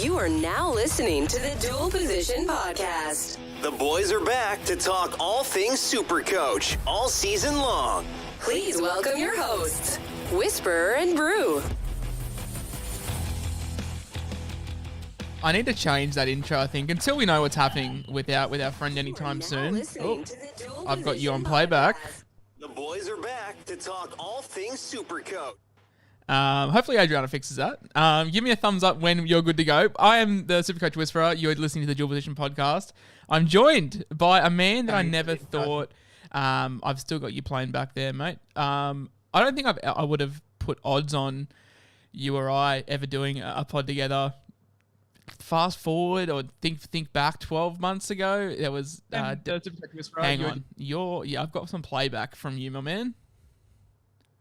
You are now listening to the Dual Position Podcast. The boys are back to talk all things SuperCoach all season long. Please welcome your hosts, Whisperer and Brew. I need to change that intro, I think, until we know what's happening with our friend anytime soon. Oh, I've got you on playback. The boys are back to talk all things SuperCoach. Hopefully Adriana fixes that. Give me a thumbs up when you're good to go. I am the SuperCoach Whisperer. You're listening to the Dual Position Podcast. I'm joined by a man that I never thought... I've still got you playing back there, mate. I don't think I would have put odds on you or I ever doing a pod together. Fast forward or think back 12 months ago, there was... hang on. I've got some playback from you, my man.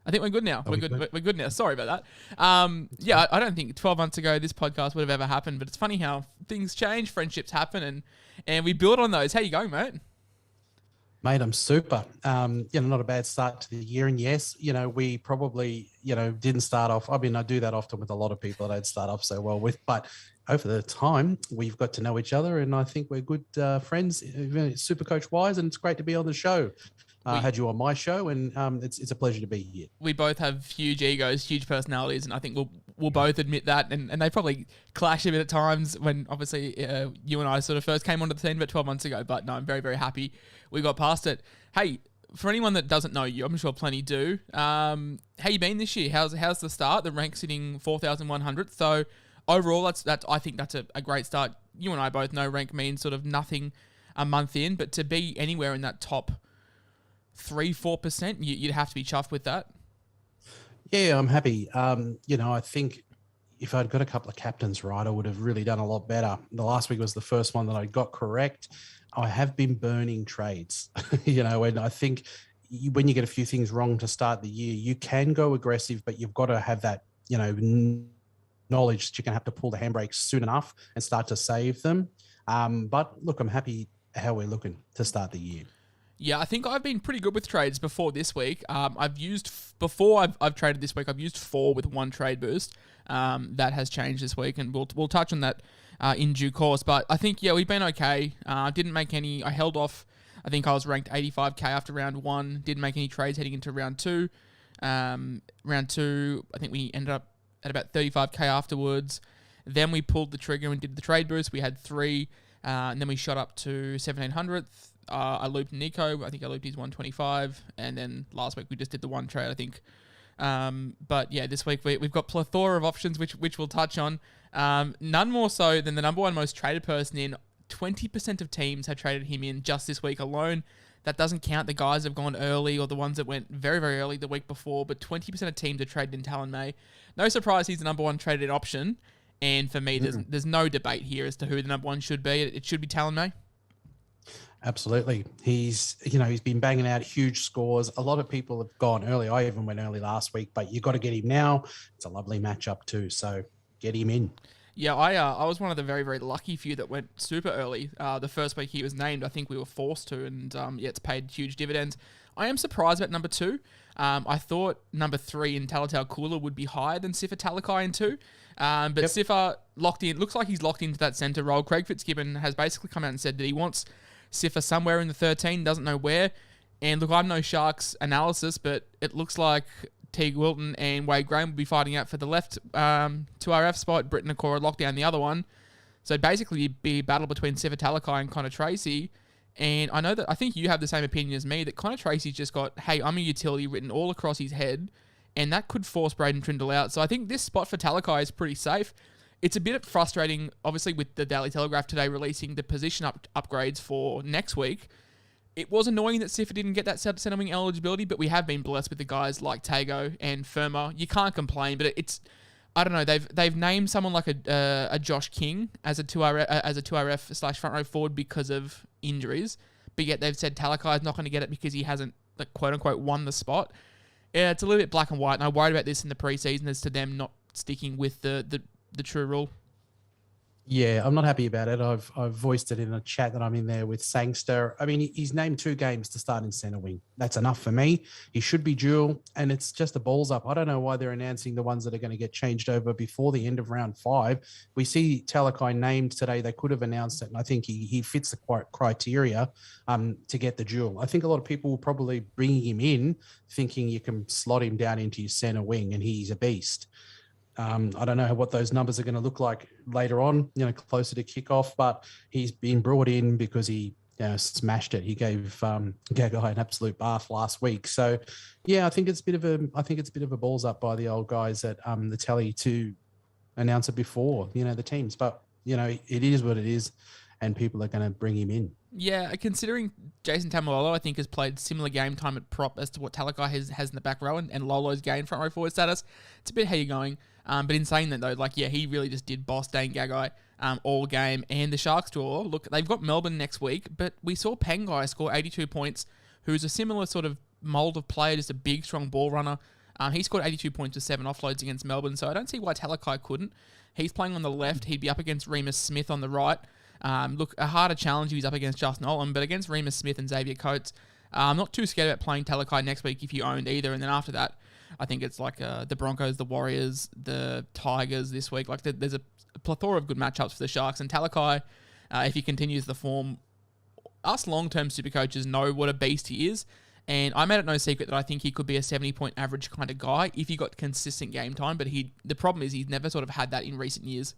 I think we're good now. We're good now. Sorry about that. I don't think 12 months ago this podcast would have ever happened, but it's funny how things change, friendships happen, and we build on those. How you going, mate? Mate, I'm super. Not a bad start to the year. And yes, we probably, didn't start off. I mean, I do that often with a lot of people that I don't start off so well with, but over the time we've got to know each other, and I think we're good friends, SuperCoach wise, and it's great to be on the show. I had you on my show, and it's a pleasure to be here. We both have huge egos, huge personalities, and I think we'll both admit that. And they probably clash a bit at times when obviously you and I sort of first came onto the scene about 12 months ago. But no, I'm very, very happy we got past it. Hey, for anyone that doesn't know you, I'm sure plenty do. How you been this year? How's the start? The rank sitting 4,100. So overall, I think that's a great start. You and I both know rank means sort of nothing a month in, but to be anywhere in that top 3-4%, you'd have to be chuffed with that. Yeah, I'm happy. I think if I'd got a couple of captains right, I would have really done a lot better. The last week was the first one that I got correct. I have been burning trades, and I think when you get a few things wrong to start the year, you can go aggressive, but you've got to have that, knowledge that you're going to have to pull the handbrake soon enough and start to save them. But look, I'm happy how we're looking to start the year. Yeah, I think I've been pretty good with trades before this week. I've traded this week, I've used 4 with 1 trade boost. That has changed this week, and we'll touch on that in due course. But I think, we've been okay. Didn't make any... I held off. I think I was ranked 85k after round 1. Didn't make any trades heading into round 2. Round 2, I think we ended up at about 35k afterwards. Then we pulled the trigger and did the trade boost. We had 3, and then we shot up to 1700th. I looped Nico. I think I looped his 125. And then last week we just did the 1 trade, I think. But yeah, this week we've got plethora of options, which we'll touch on. None more so than the number 1 most traded person in. 20% of teams have traded him in just this week alone. That doesn't count the guys that have gone early or the ones that went very, very early the week before. But 20% of teams have traded in Talon May. No surprise he's the number 1 traded option. And for me, there's no debate here as to who the number 1 should be. It should be Talon May. Absolutely. He's been banging out huge scores. A lot of people have gone early. I even went early last week, but you got to get him now. It's a lovely matchup too. So get him in. Yeah, I was one of the very, very lucky few that went super early. The first week he was named, I think we were forced to, and it's paid huge dividends. I am surprised about number 2. I thought number 3 in Talatau Cooler would be higher than Sifa Talakai in 2. But yep. Sifa locked in. Looks like he's locked into that centre role. Craig Fitzgibbon has basically come out and said that he wants Sifa somewhere in the 13, doesn't know where. And look, I'm no Sharks analysis, but it looks like Teague Wilton and Wade Graham will be fighting out for the left 2RF spot. Britton Nakora locked down the other one. So basically be a battle between Sifa Talakai and Connor Tracy. And I think you have the same opinion as me, that Connor Tracy's just got, hey, I'm a utility written all across his head, and that could force Braden Trindle out. So I think this spot for Talakai is pretty safe. It's a bit frustrating, obviously, with the Daily Telegraph today releasing the position upgrades for next week. It was annoying that Sifa didn't get that centre wing eligibility, but we have been blessed with the guys like Tago and Firma. You can't complain, but it's, I don't know, they've named someone like a Josh King as a 2RF / front row forward because of injuries, but yet they've said Talakai is not going to get it because he hasn't, like, quote unquote, won the spot. Yeah, it's a little bit black and white, and I worried about this in the preseason as to them not sticking with the true rule. Yeah, I'm not happy about it. I've voiced it in a chat that I'm in there with Sangster. I mean, he's named 2 games to start in centre wing. That's enough for me. He should be dual, and it's just a balls up. I don't know why they're announcing the ones that are going to get changed over before the end of round 5. We see Talakai named today. They could have announced it, and I think he fits the criteria to get the dual. I think a lot of people will probably bring him in thinking you can slot him down into your centre wing, and he's a beast. I don't know what those numbers are going to look like later on, closer to kickoff, but he's been brought in because he smashed it. He gave Gagai an absolute bath last week. So, yeah, I think it's a bit of a balls up by the old guys at the telly to announce it before, the teams. But, it is what it is, and people are going to bring him in. Yeah, considering Jason Tamalolo, I think, has played similar game time at prop as to what Talakai has in the back row, and Lolo's gained front row forward status. It's a bit how you're going. But in saying that, though, he really just did boss Dane Gagai all game. And the Sharks draw, look, they've got Melbourne next week, but we saw Pengai score 82 points, who's a similar sort of mould of player, just a big, strong ball runner. He scored 82 points with 7 offloads against Melbourne, so I don't see why Talakai couldn't. He's playing on the left. He'd be up against Remus Smith on the right. Look, a harder challenge if he's up against Justin Olam, but against Remus Smith and Xavier Coates, I'm not too scared about playing Talakai next week if you owned either. And then after that, I think it's the Broncos, the Warriors, the Tigers this week. There's a plethora of good matchups for the Sharks. And Talakai, if he continues the form, us long-term super coaches know what a beast he is. And I made it no secret that I think he could be a 70-point average kind of guy if he got consistent game time. But the problem is he's never sort of had that in recent years.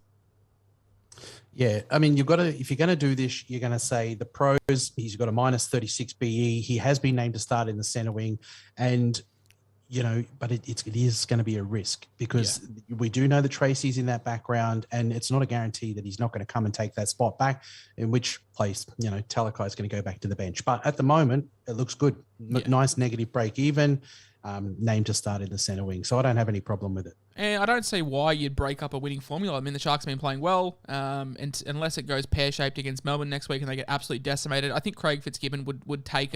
Yeah, I mean, if you're going to do this, you're going to say the pros, he's got a minus 36 BE. He has been named to start in the centre wing. And, but it is going to be a risk because we do know that Tracy's in that background, and it's not a guarantee that he's not going to come and take that spot back, in which place, Talakai is going to go back to the bench. But at the moment, it looks good. Nice negative break even. Named to start in the centre wing. So I don't have any problem with it. And I don't see why you'd break up a winning formula. I mean, the Sharks have been playing well, and unless it goes pear-shaped against Melbourne next week and they get absolutely decimated, I think Craig Fitzgibbon would take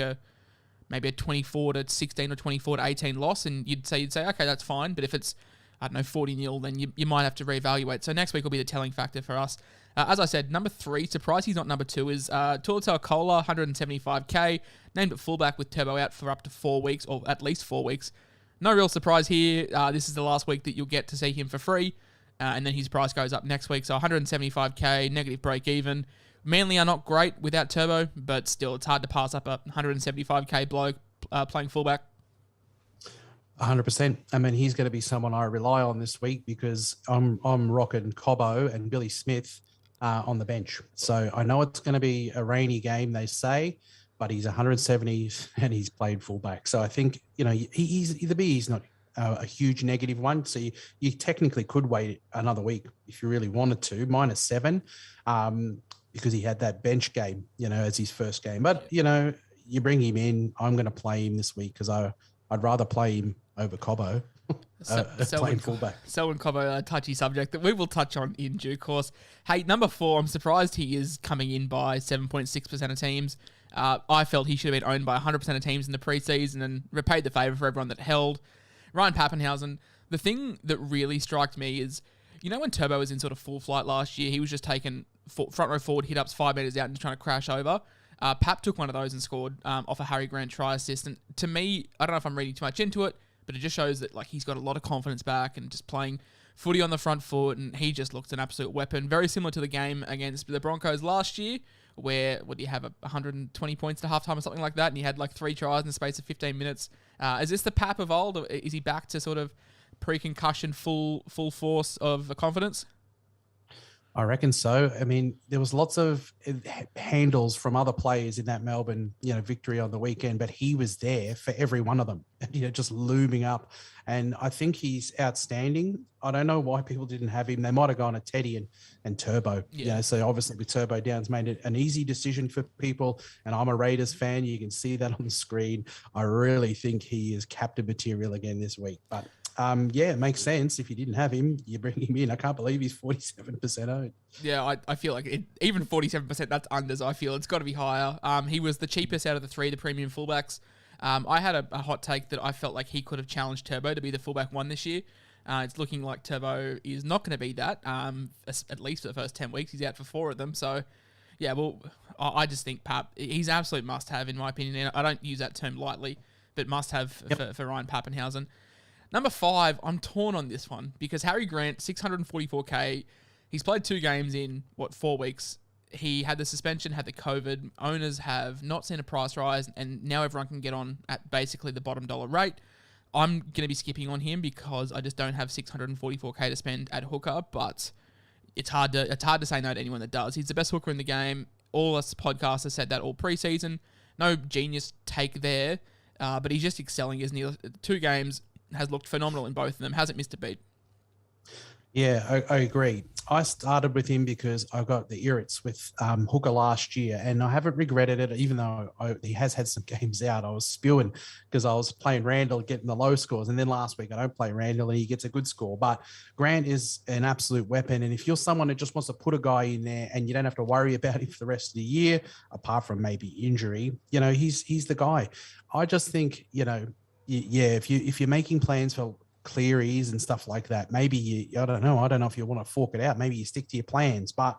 maybe a 24-16 or 24-18 loss, and you'd say, okay, that's fine. But if it's, 40-0, then you might have to reevaluate. So next week will be the telling factor for us. As I said, number 3, surprised he's not number 2, is Tuatau Kola, 175k, named at fullback with Turbo out for up to 4 weeks, or at least 4 weeks. No real surprise here. This is the last week that you'll get to see him for free, and then his price goes up next week. So 175k, negative break even. Manly are not great without Turbo, but still, it's hard to pass up a 175k bloke playing fullback. 100%. I mean, he's going to be someone I rely on this week because I'm rocking Cobbo and Billy Smith on the bench. So I know it's going to be a rainy game, they say, but he's 170 and he's played fullback. So I think, he's not a huge negative one. So you technically could wait another week if you really wanted to, -7, because he had that bench game, as his first game. But, you bring him in, I'm going to play him this week because I'd rather play him over Cobbo. Playing fullback. Selwyn Cobbo, a touchy subject that we will touch on in due course. Hey, number 4, I'm surprised he is coming in by 7.6% of teams. I felt he should have been owned by 100% of teams in the preseason and repaid the favour for everyone that held. Ryan Pappenhausen, the thing that really struck me is, when Turbo was in sort of full flight last year, he was just taking front row forward hit-ups 5 metres out and just trying to crash over. Pap took one of those and scored off a Harry Grant try assist. And to me, I don't know if I'm reading too much into it, but it just shows that he's got a lot of confidence back and just playing footy on the front foot, and he just looks an absolute weapon. Very similar to the game against the Broncos last year, where do you have 120 points to halftime or something like that, and he had 3 tries in the space of 15 minutes. Is this the Pap of old, or is he back to sort of pre-concussion full force of confidence? I reckon so. I mean, there was lots of handles from other players in that Melbourne, victory on the weekend, but he was there for every one of them, just looming up. And I think he's outstanding. I don't know why people didn't have him. They might have gone to Teddy and Turbo. Yeah. So obviously with Turbo Downs made it an easy decision for people. And I'm a Raiders fan. You can see that on the screen. I really think he is captain material again this week. But it makes sense. If you didn't have him, you bring him in. I can't believe he's 47% owned. Yeah, I feel like even 47%, that's unders. I feel it's got to be higher. He was the cheapest out of the 3, the premium fullbacks. I had a hot take that I felt like he could have challenged Turbo to be the fullback 1 this year. It's looking like Turbo is not going to be that, at least for the first 10 weeks. He's out for 4 of them. So, yeah, well, I just think Pap, he's absolute must-have in my opinion. And I don't use that term lightly, but must-have for Ryan Pappenhausen. Number 5, I'm torn on this one because Harry Grant, 644K. He's played 2 games in, 4 weeks. He had the suspension, had the COVID. Owners have not seen a price rise, and now everyone can get on at basically the bottom dollar rate. I'm going to be skipping on him because I just don't have 644K to spend at hooker, but it's hard to say no to anyone that does. He's the best hooker in the game. All us podcasters said that all preseason. No genius take there, but he's just excelling, isn't he? 2 games, has looked phenomenal in both of them. Hasn't missed a beat. Yeah, I agree. I started with him because I got the irrits with Hooker last year, and I haven't regretted it, even though he has had some games out. I was spewing because I was playing Randall, getting the low scores, and then last week I don't play Randall, and he gets a good score. But Grant is an absolute weapon, and if you're someone that just wants to put a guy in there and you don't have to worry about him for the rest of the year, apart from maybe injury, he's the guy. I just think, if you're making plans for Clearys and stuff like that, maybe I don't know if you want to fork it out, maybe you stick to your plans, but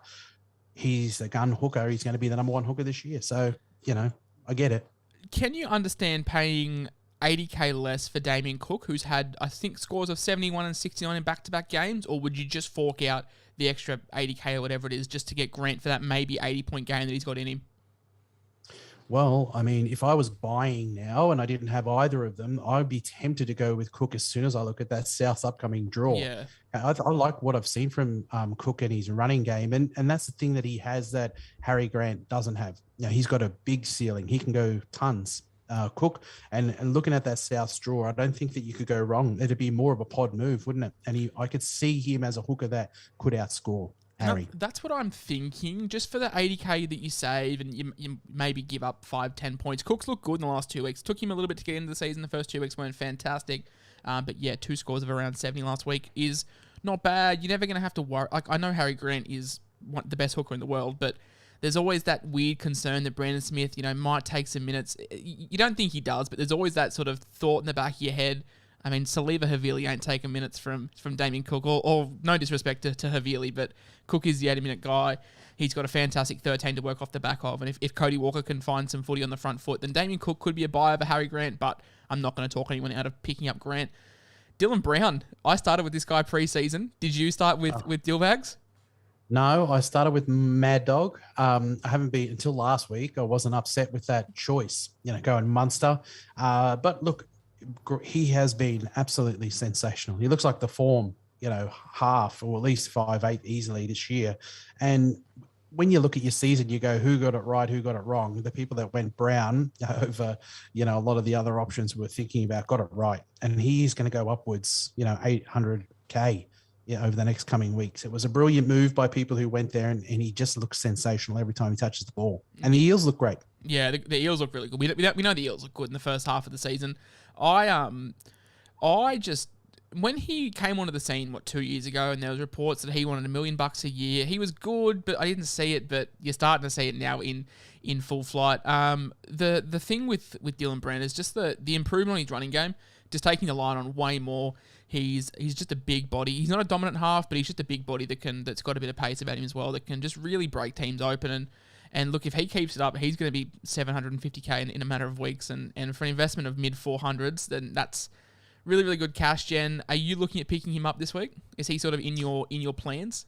he's a gun hooker. He's going to be the number 1 hooker this year. So, I get it. Can you understand paying 80K less for Damien Cook, who's had, I think, scores of 71 and 69 in back-to-back games, or would you just fork out the extra 80K or whatever it is just to get Grant for that maybe 80-point game that he's got in him? Well, I mean, if I was buying now and I didn't have either of them, I'd be tempted to go with Cook as soon as I look at that South's upcoming draw. Yeah. I like what I've seen from Cook and his running game. And that's the thing that he has that Harry Grant doesn't have. He's got a big ceiling. He can go tons. Cook, and looking at that South's draw, I don't think that you could go wrong. It'd be more of a pod move, wouldn't it? And I could see him as a hooker that could outscore Harry. No, that's what I'm thinking. Just for the 80K that you save and you maybe give up 5-10 points. Cook's looked good in the last 2 weeks. Took him a little bit to get into the season. The first 2 weeks weren't fantastic. But yeah, 2 scores of around 70 last week is not bad. You're never going to have to worry. Like, I know Harry Grant is the best hooker in the world, but there's always that weird concern that Brandon Smith, might take some minutes. You don't think he does, but there's always that sort of thought in the back of your head. I mean, Saliba Havili ain't taking minutes from Damien Cook, or no disrespect to Havili, but Cook is the 80-minute guy. He's got a fantastic 13 to work off the back of, and if Cody Walker can find some footy on the front foot, then Damien Cook could be a buy over Harry Grant, but I'm not going to talk anyone out of picking up Grant. Dylan Brown, I started with this guy pre-season. Did you start with Dylbags? No, I started with Mad Dog. I haven't been until last week. I wasn't upset with that choice, going Munster. But look, he has been absolutely sensational. He looks like the form, half or at least 5'8" easily this year. And when you look at your season, you go, who got it right, who got it wrong? The people that went Brown over, a lot of the other options we were thinking about got it right. And he's going to go upwards, 800K over the next coming weeks. It was a brilliant move by people who went there, and he just looks sensational every time he touches the ball. And the Eels look great. Yeah, the Eels look really good. We know the Eels look good in the first half of the season. When he came onto the scene, 2 years ago, and there was reports that he wanted $1 million a year. He was good, but I didn't see it. But you're starting to see it now in full flight. The thing with Dylan Brown is just the improvement on his running game, just taking the line on way more. He's just a big body. He's not a dominant half, but he's just a big body that's got a bit of pace about him as well, that can just really break teams open. And look, if he keeps it up, he's going to be 750K in a matter of weeks. And for an investment of mid 400s, then that's really, really good cash gen. Are you looking at picking him up this week? Is he sort of in your plans?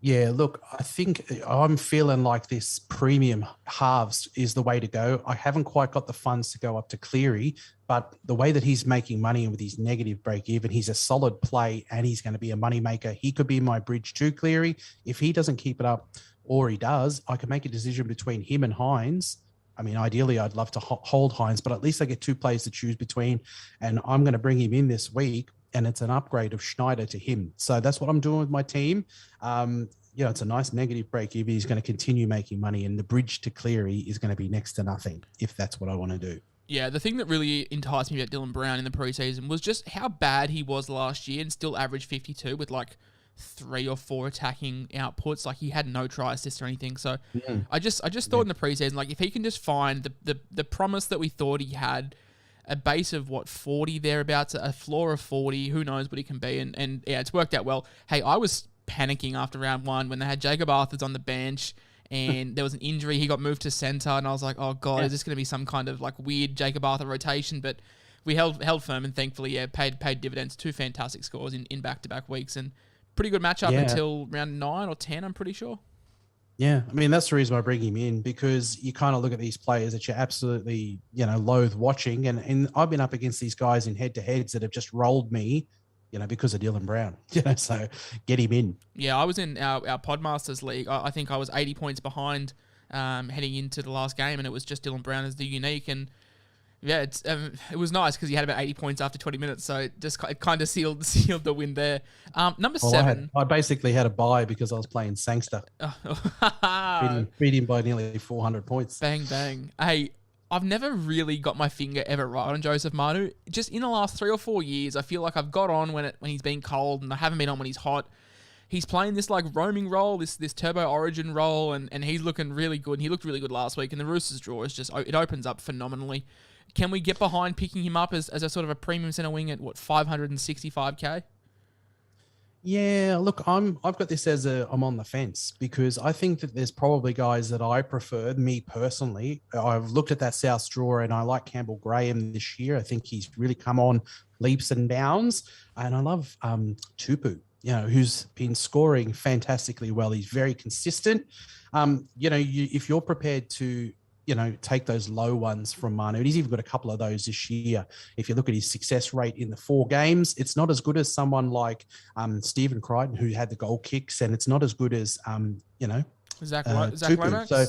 Yeah, look, I think I'm feeling like this premium halves is the way to go. I haven't quite got the funds to go up to Cleary, but the way that he's making money with his negative break even, he's a solid play and he's going to be a money maker. He could be my bridge to Cleary. If he doesn't keep it up, or he does, I can make a decision between him and Hines. I mean, ideally, I'd love to hold Hines, but at least I get 2 players to choose between, and I'm going to bring him in this week, and it's an upgrade of Schneider to him. So that's what I'm doing with my team. It's a nice negative break even. He's going to continue making money, and the bridge to Cleary is going to be next to nothing if that's what I want to do. Yeah, the thing that really enticed me about Dylan Brown in the preseason was just how bad he was last year and still averaged 52 with 3 or 4 attacking outputs. He had no try assist or anything. So I just thought in the preseason, if he can just find the promise that we thought he had, a base of 40 thereabouts, a floor of 40. Who knows what he can be? And yeah, it's worked out well. Hey, I was panicking after round 1 when they had Jacob Arthurs on the bench and there was an injury. He got moved to centre, and I was like, oh god, is this going to be some kind of like weird Jacob Arthur rotation? But we held firm, and thankfully, paid dividends. 2 fantastic scores in back-to-back weeks, and pretty good matchup until round 9 or 10, I'm pretty sure. Yeah, I mean, that's the reason I bring him in, because you kind of look at these players that you absolutely, loathe watching. And I've been up against these guys in head-to-heads that have just rolled me, because of Dylan Brown, so get him in. Yeah, I was in our Podmasters League. I think I was 80 points behind heading into the last game, and it was just Dylan Brown as the unique. And yeah, it was nice because he had about 80 points after 20 minutes, so it kind of sealed the win there. Number 7. I basically had a bye because I was playing Sangster. beat him by nearly 400 points. Bang, bang. Hey, I've never really got my finger ever right on Joseph Manu. Just in the last 3 or 4 years, I feel like I've got on when he's been cold, and I haven't been on when he's hot. He's playing this like roaming role, this Turbo Origin role, and he's looking really good. And he looked really good last week, and the Roosters draw is it opens up phenomenally. Can we get behind picking him up as a sort of a premium centre wing at 565k? Yeah, look, I've got this as I'm on the fence, because I think that there's probably guys that I prefer, me personally. I've looked at that South draw, and I like Campbell Graham this year. I think he's really come on leaps and bounds, and I love Tupu, who's been scoring fantastically well. He's very consistent. If you're prepared to take those low ones from Manu. And he's even got a couple of those this year. If you look at his success rate in the 4 games, it's not as good as someone like Stephen Crichton, who had the goal kicks, and it's not as good as, Zach Lomax. So,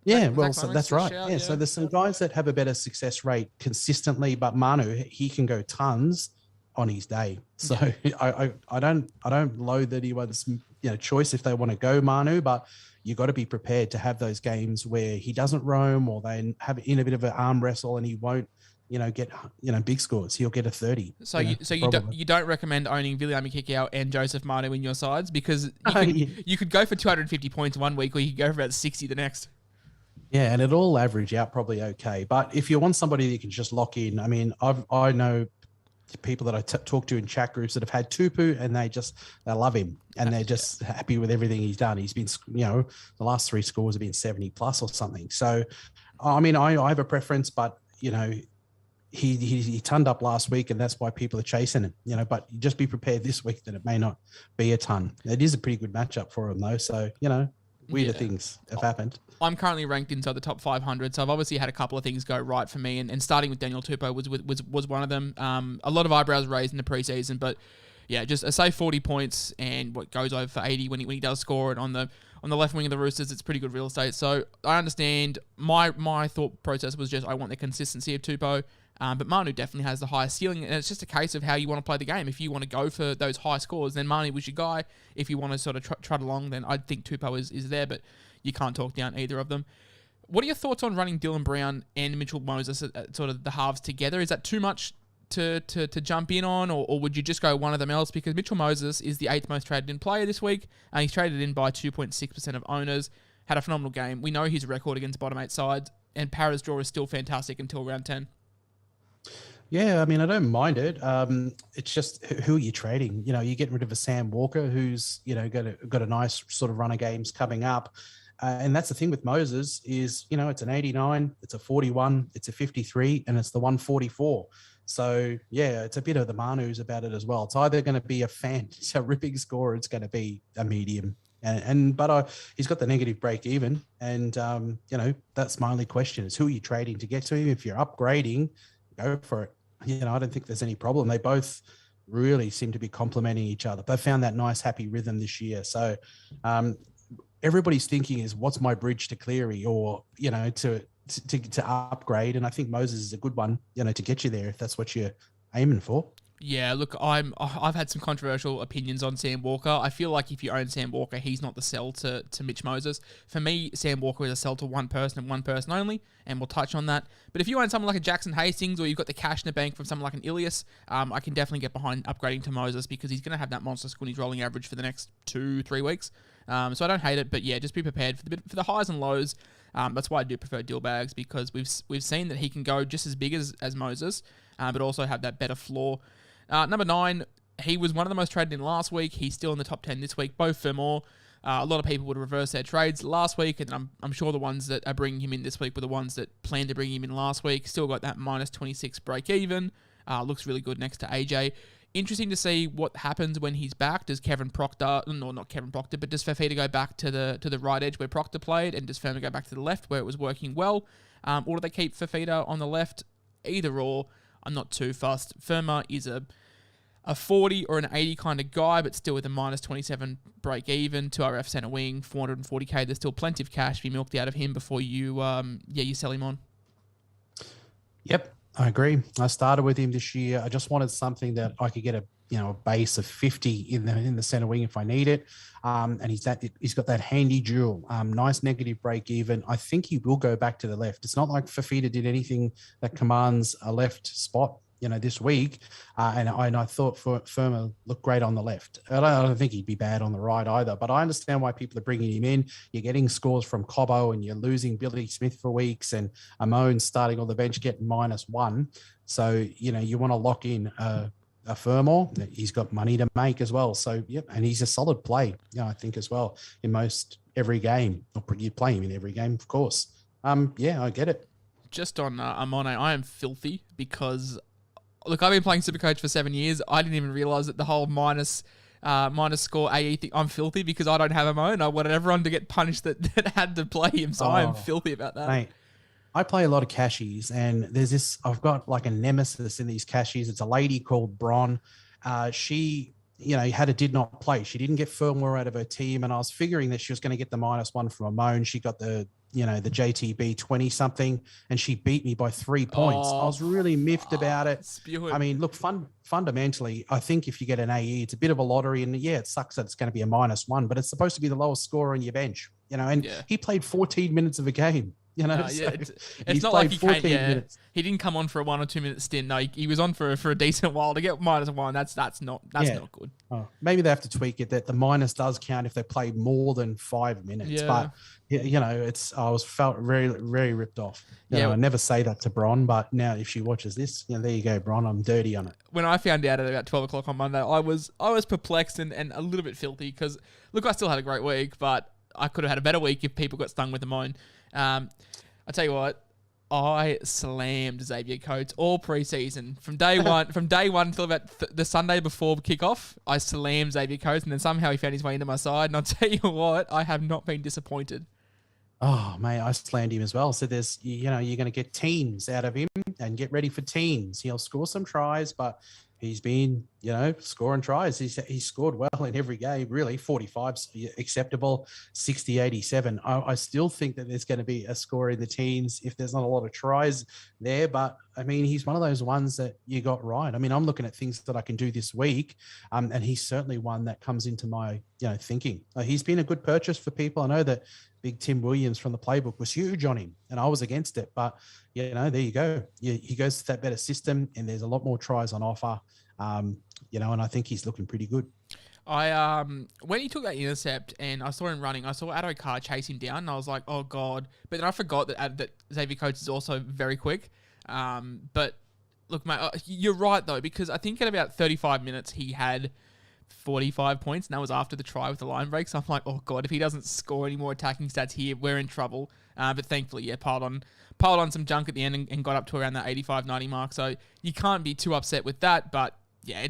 yeah, that's right. Shout, so there's some guys that have a better success rate consistently, but Manu, he can go tons on his day. So I don't loathe anyone's choice if they want to go Manu, but you got to be prepared to have those games where he doesn't roam, or they have in a bit of an arm wrestle, and he won't, get big scores. He'll get a 30. So you don't recommend owning Viliami Kikau and Joseph Manu in your sides, because you could go for 250 points one week, or you could go for about 60 the next. Yeah, and it'll all average out probably okay. But if you want somebody that you can just lock in, I mean, I know people that I talk to in chat groups that have had Tupu, and they love him, and they're just happy with everything he's done. He's been, the last 3 scores have been 70 plus or something. So, I mean, I have a preference, but he turned up last week, and that's why people are chasing him. But just be prepared this week that it may not be a ton. It is a pretty good matchup for him though. So weirder things have happened. I'm currently ranked inside the top 500, so I've obviously had a couple of things go right for me, and starting with Daniel Tupou was one of them. A lot of eyebrows raised in the preseason, but yeah, just a safe 40 points and what goes over for 80 when he does score it on the left wing of the Roosters. It's pretty good real estate. So I understand. My thought process was just I want the consistency of Tupou. But Manu definitely has the highest ceiling, and it's just a case of how you want to play the game. If you want to go for those high scores, then Manu was your guy. If you want to sort of trot along, then I think Tupou is there, but you can't talk down either of them. What are your thoughts on running Dylan Brown and Mitchell Moses at sort of the halves together? Is that too much to jump in on, or would you just go one of them else? Because Mitchell Moses is the 8th most traded in player this week, and he's traded in by 2.6% of owners. Had a phenomenal game. We know his record against bottom 8 sides, and Para's draw is still fantastic until round 10. Yeah, I mean, I don't mind it. It's just who are you trading? You're getting rid of a Sam Walker who's, got a nice sort of run of games coming up. And that's the thing with Moses is, it's an 89, it's a 41, it's a 53, and it's the 144. So, yeah, it's a bit of the Manus about it as well. It's either going to be a ripping score, or it's going to be a medium. But he's got the negative break even. And, that's my only question is who are you trading to get to him? If you're upgrading, go for it. I don't think there's any problem. They both really seem to be complementing each other. They found that nice, happy rhythm this year. So everybody's thinking is what's my bridge to Cleary, or, to upgrade. And I think Moses is a good one, to get you there if that's what you're aiming for. Yeah, look, I've had some controversial opinions on Sam Walker. I feel like if you own Sam Walker, he's not the sell to Mitch Moses. For me, Sam Walker is a sell to one person and one person only, and we'll touch on that. But if you own someone like a Jackson Hastings, or you've got the cash in the bank from someone like an Ilias, I can definitely get behind upgrading to Moses, because he's going to have that monster squinnies rolling average for the next 2-3 weeks. So I don't hate it, but yeah, just be prepared for the highs and lows. That's why I do prefer Dylbags, because we've seen that he can go just as big as Moses, but also have that better floor. Number 9, he was one of the most traded in last week. He's still in the top 10 this week. Beau Fermor. A lot of people would reverse their trades last week, and I'm sure the ones that are bringing him in this week were the ones that planned to bring him in last week. Still got that minus 26 break even. Looks really good next to AJ. Interesting to see what happens when he's back. Does Kevin Proctor, no, not Kevin Proctor, but does Fafita go back to the right edge where Proctor played, and does Firma go back to the left where it was working well? Or do they keep Fafita on the left? Either or, I'm not too fussed. Firma is a 40 or an 80 kind of guy, but still with a minus 27 break even, 2 RF centre wing, 440k. There's still plenty of cash to be milked out of him before you sell him on. Yep, I agree. I started with him this year. I just wanted something that I could get a base of 50 in the centre wing if I need it. And he's got that handy dual, nice negative break even. I think he will go back to the left. It's not like Fafita did anything that commands a left spot this week, and I thought Firma looked great on the left. I don't think he'd be bad on the right either, but I understand why people are bringing him in. You're getting scores from Cobbo, and you're losing Billy Smith for weeks, and Amon starting on the bench getting -1. So, you want to lock in a Fermor. He's got money to make as well. So, yep, and he's a solid play, I think, as well, in most every game. Or you play him in every game, of course. I get it. Just on Amone, I am filthy because... Look, I've been playing Supercoach for 7 years. I didn't even realise that the whole minus score AE thing. I'm filthy because I don't have a own. I wanted everyone to get punished that had to play him, so I am filthy about that. Mate, I play a lot of cashies, and I've got like a nemesis in these cashies. It's a lady called Bron. She, had a did not play. She didn't get firmware out of her team, and I was figuring that she was going to get the -1 from Amon. She got the JTB 20 something, and she beat me by 3 points. I was really miffed about it. Spewing. I mean, look, fundamentally, I think if you get an AE, it's a bit of a lottery, and yeah, it sucks that it's going to be a -1, but it's supposed to be the lowest scorer on your bench, and he played 14 minutes of a game. It's not like he can't. Minutes. He didn't come on for a 1 or 2 minute stint. No, he was on for a decent while to get -1. That's not good. Oh, maybe they have to tweak it that the minus does count if they play more than 5 minutes. Yeah. But I felt very, very ripped off. I never say that to Bron, but now if she watches this, there you go, Bron. I'm dirty on it. When I found out at about 12 o'clock on Monday, I was perplexed and a little bit filthy because look, I still had a great week, but I could have had a better week if people got stung with the moan. I tell you what, I slammed Xavier Coates all preseason from day one until about the Sunday before kickoff. I slammed Xavier Coates, and then somehow he found his way into my side. And I'll tell you what, I have not been disappointed. Oh, mate, I slammed him as well. So there's, you're going to get teens out of him, and get ready for teens. He'll score some tries, but he's been, scoring tries. He's scored well in every game, really. 45's acceptable, 60, 87. I still think that there's going to be a score in the teens if there's not a lot of tries there. But, I mean, he's one of those ones that you got right. I mean, I'm looking at things that I can do this week, and he's certainly one that comes into my, thinking. He's been a good purchase for people. I know that Big Tim Williams from the playbook was huge on him, and I was against it. But, there you go. He goes to that better system, and there's a lot more tries on offer. And I think he's looking pretty good. When he took that intercept and I saw him running, I saw Addo Carr chase him down, and I was like, oh God. But then I forgot that Xavier Coates is also very quick. But look, mate, you're right though, because I think at about 35 minutes he had 45 points, and that was after the try with the line break. So I'm like, oh God, if he doesn't score any more attacking stats here, we're in trouble. But thankfully, piled on some junk at the end and got up to around that 85, 90 mark. So you can't be too upset with that. But yeah,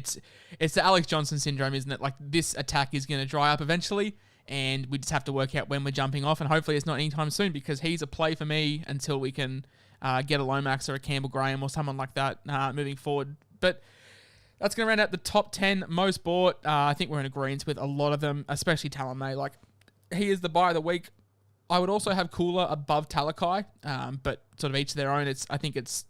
it's the Alex Johnson syndrome, isn't it? Like, this attack is going to dry up eventually, and we just have to work out when we're jumping off. And hopefully it's not anytime soon, because he's a play for me until we can get a Lomax or a Campbell Graham or someone like that moving forward. But that's going to round out the top 10 most bought. I think we're in agreement with a lot of them, especially Talon. Like, he is the buy of the week. I would also have Cooler above Talakai, but sort of each their own. I think it's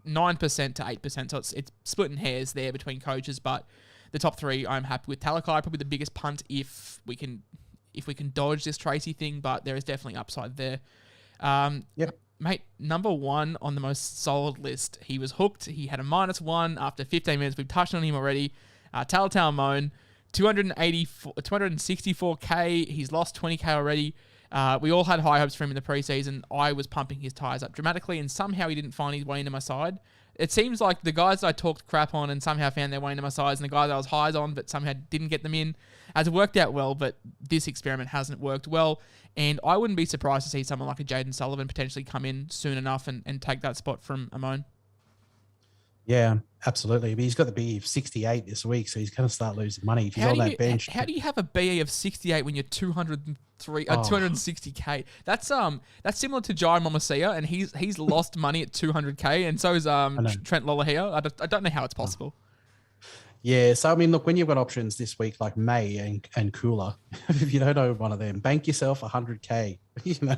9% to 8%, so it's splitting hairs there between coaches. But the top three, I'm happy with. Talakai probably the biggest punt if we can dodge this Tracy thing, but there is definitely upside there. Yep. Mate, number 1 on the most solid list. He was hooked. He had a -1 after 15 minutes. We've touched on him already. Talatau Moan, 264k. He's lost 20k already. We all had high hopes for him in the preseason. I was pumping his tyres up dramatically, and somehow he didn't find his way into my side. It seems like the guys that I talked crap on and somehow found their way into my sides, and the guys I was highs on but somehow didn't get them in, has worked out well, but this experiment hasn't worked well. And I wouldn't be surprised to see someone like a Jaden Sullivan potentially come in soon enough and take that spot from Amon. Yeah, absolutely. But he's got the BE of 68 this week, so he's going to start losing money if he's on that bench. How do you have a BE of 68 when you're 260k? That's similar to Jai Momasia, and he's lost money at 200k, and so is Trent Lolohea. I don't know how it's possible. Yeah, so I mean, look, when you've got options this week like May and Cooler, if you don't know one of them, bank yourself 100k. You know,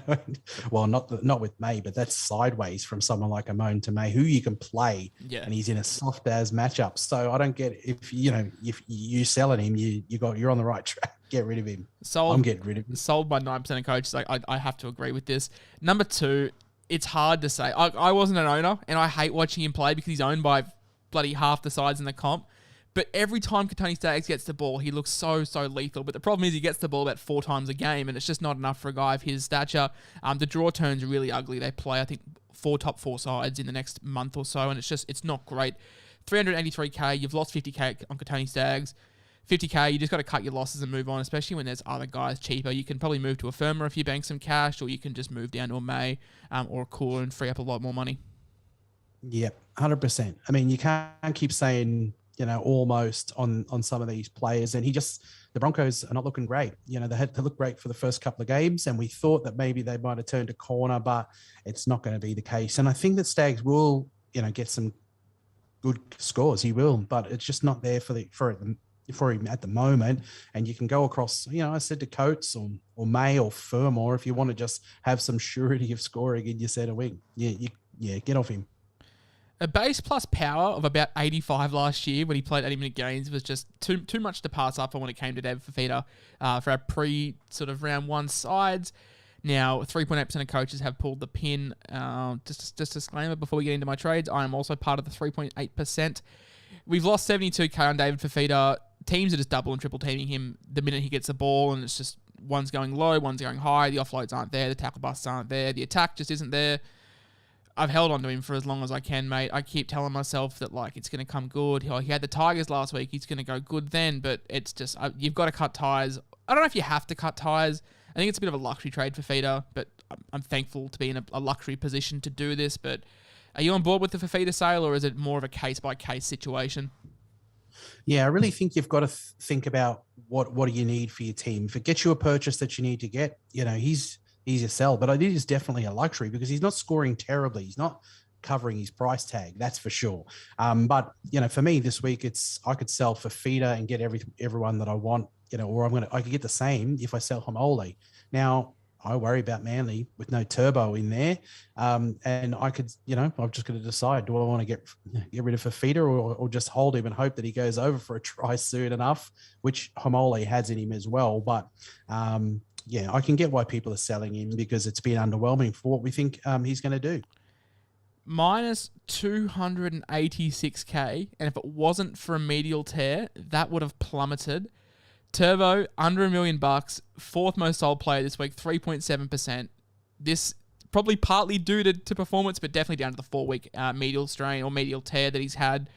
well, not with May, but that's sideways from someone like Amon to May, who you can play, and he's in a soft as matchup. So I don't get if you selling him, you're on the right track. Get rid of him. I'm getting rid of him. Sold by 9% of coaches. I have to agree with this. Number 2, it's hard to say. I wasn't an owner, and I hate watching him play because he's owned by bloody half the sides in the comp. But every time Tony Staggs gets the ball, he looks so lethal. But the problem is he gets the ball about 4 times a game, and it's just not enough for a guy of his stature. The draw turns are really ugly. They play, I think, 4 top 4 sides in the next month or so, and it's not great. 383k, you've lost 50k on Tony Staggs. 50k, you just got to cut your losses and move on, especially when there's other guys cheaper. You can probably move to a Firma if you bank some cash, or you can just move down to a May or a Cooler and free up a lot more money. Yep, 100%. I mean, you can't keep saying, almost on some of these players. And the Broncos are not looking great. They look great for the first couple of games, and we thought that maybe they might have turned a corner, but it's not going to be the case. And I think that Staggs will, get some good scores. He will, but it's just not there for him at the moment. And you can go across, I said to Coates or May or Fermor if you want to just have some surety of scoring in your centre wing. Yeah, get off him. A base plus power of about 85 last year when he played 80-minute games was just too much to pass up on when it came to David Fafita for our sort of round 1 sides. Now, 3.8% of coaches have pulled the pin. Just a disclaimer before we get into my trades, I am also part of the 3.8%. We've lost 72k on David Fafita. Teams are just double and triple teaming him the minute he gets the ball, and it's just one's going low, one's going high, the offloads aren't there, the tackle busts aren't there, the attack just isn't there. I've held on to him for as long as I can, mate. I keep telling myself that, it's going to come good. He had the Tigers last week. He's going to go good then, but it's just, you've got to cut ties. I don't know if you have to cut ties. I think it's a bit of a luxury trade for Fafita, but I'm thankful to be in a luxury position to do this. But are you on board with the Fafita sale, or is it more of a case-by-case situation? Yeah, I really think you've got to think about what do you need for your team. If it gets you a purchase that you need to get, he's a sell, but it is definitely a luxury because he's not scoring terribly. He's not covering his price tag, that's for sure. But for me this week, I could sell Fafita and get everyone that I want, or I could get the same if I sell Homole. Now I worry about Manly with no turbo in there, and I could, I'm just going to decide: do I want to get rid of Fafita or just hold him and hope that he goes over for a try soon enough, which Homole has in him as well, but. Yeah, I can get why people are selling him because it's been underwhelming for what we think he's going to do. Minus 286k, and if it wasn't for a medial tear, that would have plummeted. Turbo, under $1 million, 4th most sold player this week, 3.7%. This probably partly due to performance, but definitely down to the 4-week medial strain or medial tear that he's had.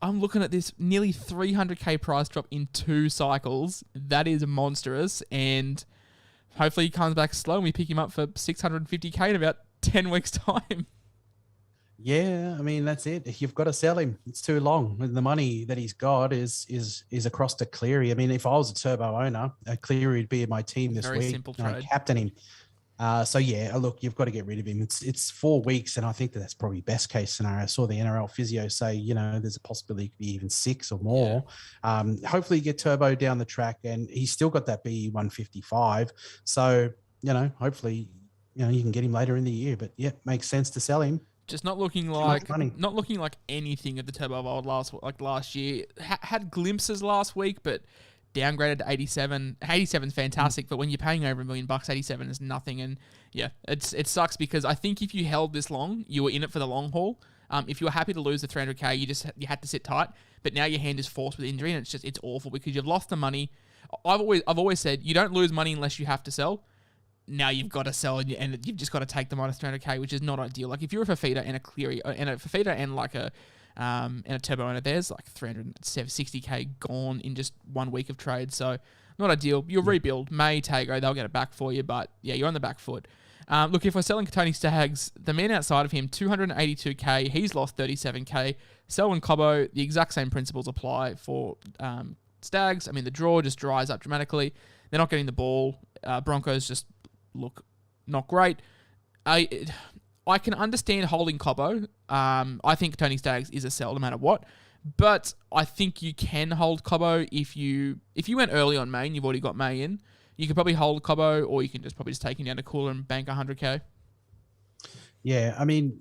I'm looking at this nearly 300k price drop in 2 cycles. That is monstrous, and hopefully he comes back slow and we pick him up for 650k in about 10 weeks' time. Yeah, I mean, that's it. You've got to sell him. It's too long. The money that he's got is across to Cleary. I mean, if I was a turbo owner, Cleary would be in my team this week. Very simple trade. I captain him. So yeah, look, you've got to get rid of him. It's 4 weeks, and I think that's probably best case scenario. I saw the NRL physio say, there's a possibility it could be even 6 or more. Yeah. Hopefully you get Turbo down the track, and he's still got that BE 155. So, hopefully, you can get him later in the year. But yeah, makes sense to sell him. Just not looking like anything of the Turbo of old last year. Had glimpses last week, but downgraded to 87. 87 is fantastic, but when you're paying over $1 million, 87 is nothing. And yeah, it sucks because I think if you held this long, you were in it for the long haul. If you were happy to lose the 300k, you had to sit tight. But now your hand is forced with injury, and it's awful because you've lost the money. I've always said you don't lose money unless you have to sell. Now you've got to sell, and you've just got to take the minus 300k, which is not ideal. Like if you're a Fafita and a Cleary and a Fafita and like a turbo owner, there's like 360k gone in just 1 week of trade. So not ideal. You'll rebuild May, Tago, they'll get it back for you, but yeah, you're on the back foot. Look, if we're selling Tony Staggs, the man outside of him, 282k, he's lost 37k. Selwyn Cobbo, the exact same principles apply for Staggs. I mean, the draw just dries up dramatically. They're not getting the ball. Broncos just look not great. I can understand holding Cobbo. I think Tony Staggs is a sell no matter what. But I think you can hold Cobbo if you went early on May and you've already got May in. You could probably hold Cobbo, or you can probably just take him down to cooler and bank 100k. Yeah, I mean,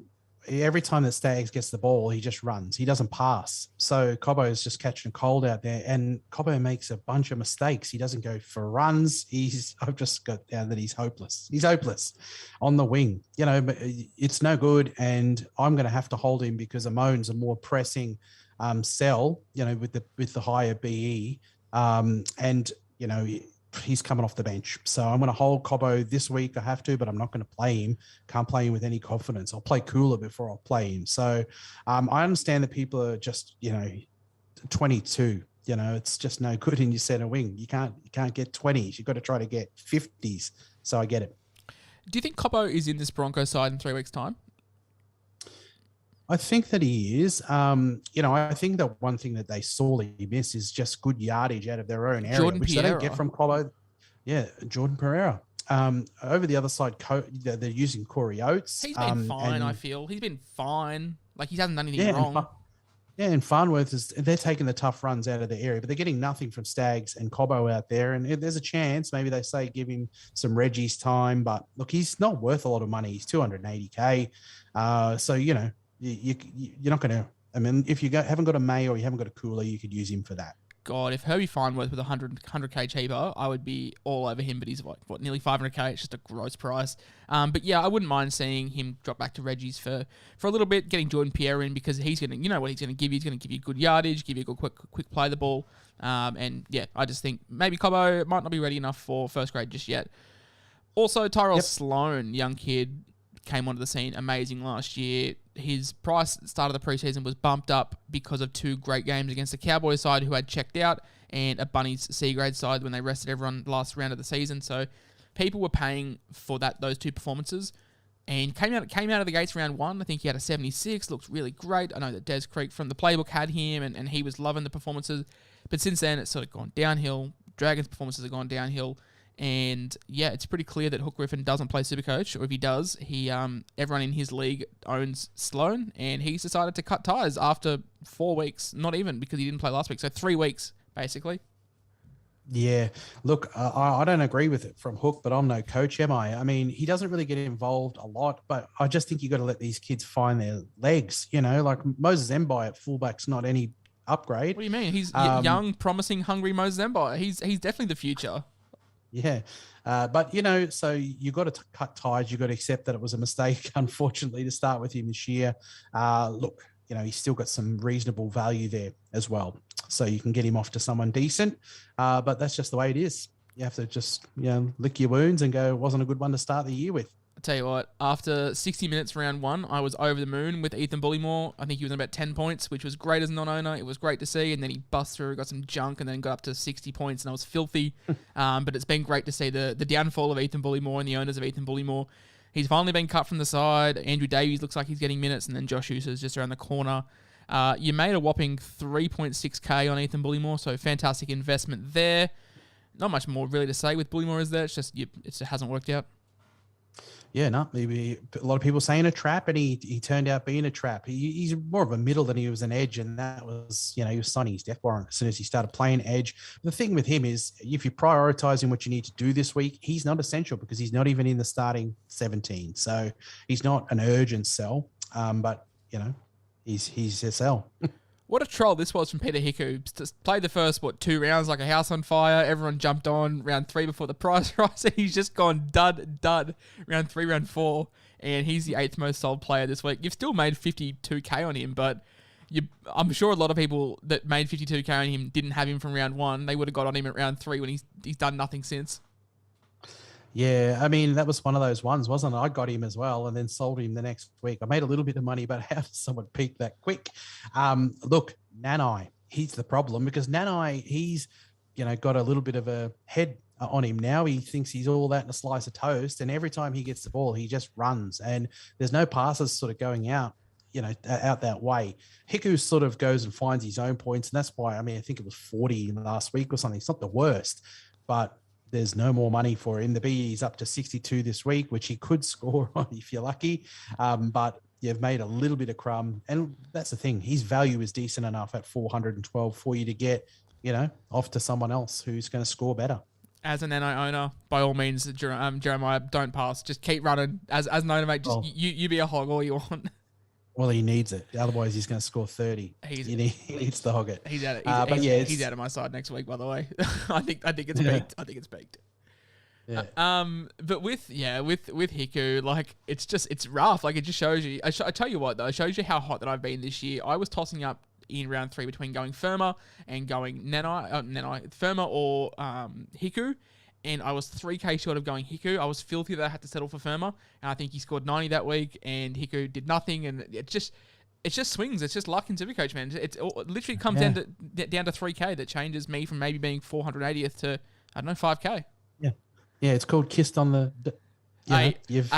every time that Staggs gets the ball, he just runs. He doesn't pass. So Cobbo is just catching a cold out there, and Cobbo makes a bunch of mistakes. He doesn't go for runs. I've just got down that he's hopeless. He's hopeless on the wing. You know, but it's no good, and I'm going to have to hold him because Amon's a more pressing sell. You know, with the higher BE, and you know. He's coming off the bench. So I'm going to hold Cobbo this week. I have to, but I'm not going to play him. Can't play him with any confidence. I'll play cooler before I'll play him. So I understand that people are just, 22. It's just no good in your center wing. You can't get 20s. You've got to try to get 50s. So I get it. Do you think Cobbo is in this Broncos side in 3 weeks' time? I think that he is. I think that one thing that they sorely miss is just good yardage out of their own area, which they don't get from Cobbo. Yeah, Jordan Pereira. Over the other side, they're using Corey Oates. He's been fine, I feel. He's been fine. Like, he hasn't done anything wrong. And Farnworth they're taking the tough runs out of the area, but they're getting nothing from Staggs and Cobbo out there. And there's a chance, maybe they say give him some Reggie's time, but look, he's not worth a lot of money. He's 280k. So, you're not going to, I mean, if you haven't got a May or you haven't got a cooler, you could use him for that. God, if Herbie Farnworth was 100k cheaper, I would be all over him, but he's nearly 500k. It's just a gross price. But yeah, I wouldn't mind seeing him drop back to Reggie's for a little bit, getting Jordan Pierre in, because he's going to, what he's going to give you. He's going to give you good yardage, give you a good quick play the ball. And yeah, I just think maybe Cobbo might not be ready enough for first grade just yet. Also, Tyrell Sloan, young kid, came onto the scene amazing last year. His price at the start of the preseason was bumped up because of 2 great games against the Cowboys side who had checked out, and a Bunnies C-grade side when they rested everyone last round of the season. So people were paying for those 2 performances, and came out of the gates round 1. I think he had a 76, looked really great. I know that Des Creek from the playbook had him, and he was loving the performances. But since then, it's sort of gone downhill. Dragons' performances have gone downhill. And yeah, it's pretty clear that Hook Griffin doesn't play Supercoach, or if he does, everyone in his league owns Sloan, and he's decided to cut ties after 4 weeks, not even because he didn't play last week, so 3 weeks basically. Yeah, look, I don't agree with it from Hook, but I'm no coach, am I? I mean, he doesn't really get involved a lot, but I just think you got to let these kids find their legs. Like Moses Mbai at fullback's not any upgrade. What do you mean? He's young, promising, hungry Moses Mbai. He's definitely the future. Yeah. But, so you got to cut ties. You got to accept that it was a mistake, unfortunately, to start with him this year. Look, he's still got some reasonable value there as well. So you can get him off to someone decent. But that's just the way it is. You have to just, lick your wounds and go, it wasn't a good one to start the year with. I'll tell you what, after 60 minutes round 1, I was over the moon with Ethan Bullymore. I think he was on about 10 points, which was great as a non-owner. It was great to see. And then he bust through, got some junk, and then got up to 60 points, and I was filthy. But it's been great to see the downfall of Ethan Bullymore and the owners of Ethan Bullymore. He's finally been cut from the side. Andrew Davies looks like he's getting minutes, and then Josh Usa's just around the corner. You made a whopping 3.6k on Ethan Bullymore, so fantastic investment there. Not much more really to say with Bullymore, is there? It's just it hasn't worked out. Yeah, no, maybe a lot of people saying a trap, and he turned out being a trap. He's more of a middle than he was an edge, and that was, he was signing his death warrant as soon as he started playing edge. The thing with him is, if you're prioritizing what you need to do this week, he's not essential because he's not even in the starting 17. So he's not an urgent sell, but, he's a sell. What a troll this was from Peter Hickey. Just played the first, 2 rounds like a house on fire. Everyone jumped on round 3 before the price rise. He's just gone dud, round 3, round 4. and he's the 8th most sold player this week. You've still made 52k on him, but I'm sure a lot of people that made 52k on him didn't have him from round 1. They would have got on him at round 3 when he's done nothing since. Yeah, I mean, that was one of those ones, wasn't it? I got him as well and then sold him the next week. I made a little bit of money, but how does someone peak that quick? Look, Nanai, he's the problem because Nanai, he's, got a little bit of a head on him now. He thinks he's all that in a slice of toast, and every time he gets the ball, he just runs, and there's no passes sort of going out, out that way. Hiku sort of goes and finds his own points, and that's why, I think it was 40 in the last week or something. It's not the worst, but there's no more money for him. The BE is up to 62 this week, which he could score on if you're lucky. But you've made a little bit of crumb. And that's the thing. His value is decent enough at 412 for you to get, off to someone else who's going to score better. As an NI owner, by all means, Jeremiah, don't pass. Just keep running. As an owner, mate, just you be a hog all you want. Well, he needs it. Otherwise, he's going to score 30. He needs to hog it. He's out. He's out of my side next week. By the way, I think it's peaked. I think it's peaked. Yeah. But with Hiku, like it's rough. Like it just shows you. I tell you what though, it shows you how hot that I've been this year. I was tossing up in round 3 between going Firma and going Firma or Hiku. And I was 3k short of going Hiku. I was filthy that I had to settle for Firma. And I think he scored 90 that week, and Hiku did nothing. And it just swings. It's just luck in Supercoach, man. It literally comes down to 3k that changes me from maybe being 480th to, I don't know, 5k. Yeah. Yeah, it's called kissed on the... I did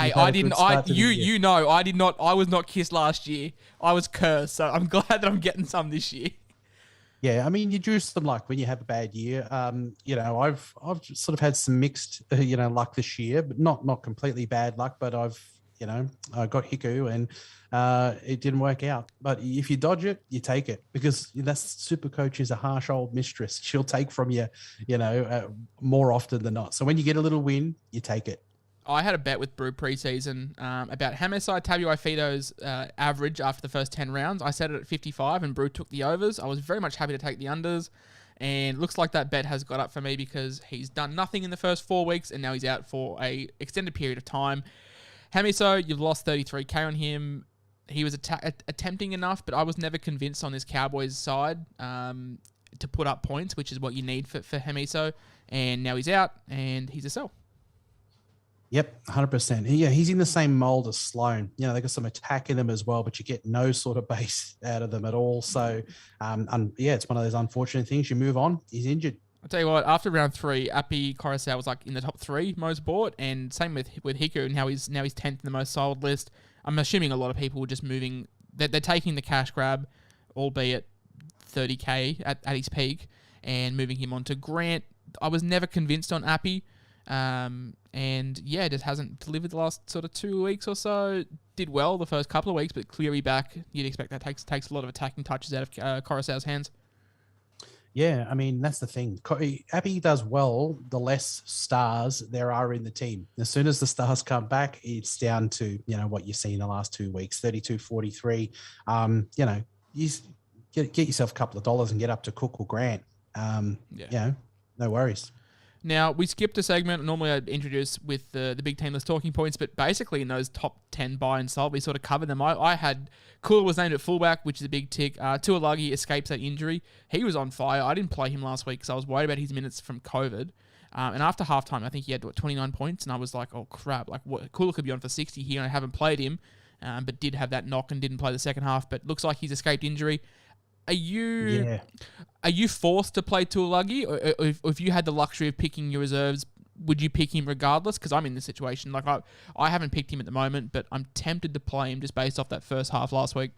not. I was not kissed last year. I was cursed. So I'm glad that I'm getting some this year. Yeah, I mean, you do some luck when you have a bad year. I've sort of had some mixed, luck this year, but not completely bad luck. But I got Hiku and it didn't work out. But if you dodge it, you take it because that's Supercoach is a harsh old mistress. She'll take from you, more often than not. So when you get a little win, you take it. I had a bet with Brew preseason about Hammerside Tabuai Fido's average after the first 10 rounds. I set it at 55 and Brew took the overs. I was very much happy to take the unders, and looks like that bet has got up for me because he's done nothing in the first 4 weeks and now he's out for a extended period of time. Hamiso, you've lost 33k on him. He was attempting enough, but I was never convinced on this Cowboys side to put up points, which is what you need for Hamiso, and now he's out and he's a sell. Yep, 100%. Yeah, he's in the same mold as Sloan. They got some attack in them as well, but you get no sort of base out of them at all. So, it's one of those unfortunate things. You move on, he's injured. I'll tell you what, after round 3, Appy Coruscant was like in the top 3 most bought, and same with Hiku, and now he's 10th in the most sold list. I'm assuming a lot of people were just moving, they're taking the cash grab, albeit 30k at his peak, and moving him on to Grant. I was never convinced on Appy. It just hasn't delivered the last sort of 2 weeks or so. Did well the first couple of weeks, but clearly back, you'd expect that takes a lot of attacking touches out of Coruscant's hands. Yeah, I mean, that's the thing. Appy does well the less stars there are in the team. As soon as the stars come back, it's down to, what you see in the last 2 weeks, 32, 43. You get yourself a couple of dollars and get up to Cook or Grant. No worries. Now, we skipped a segment. Normally, I'd introduce with the big team list talking points, but basically in those top 10 buy and sold, we sort of covered them. I had Cooler was named at fullback, which is a big tick. Tuolagi escapes that injury. He was on fire. I didn't play him last week because I was worried about his minutes from COVID. And after halftime, I think he had 29 points, and I was like, oh crap! Like Cooler could be on for 60 here, and I haven't played him, but did have that knock and didn't play the second half. But looks like he's escaped injury. Are you forced to play Tuolagi, or if you had the luxury of picking your reserves, would you pick him regardless? Because I'm in this situation. Like I haven't picked him at the moment, but I'm tempted to play him just based off that first half last week.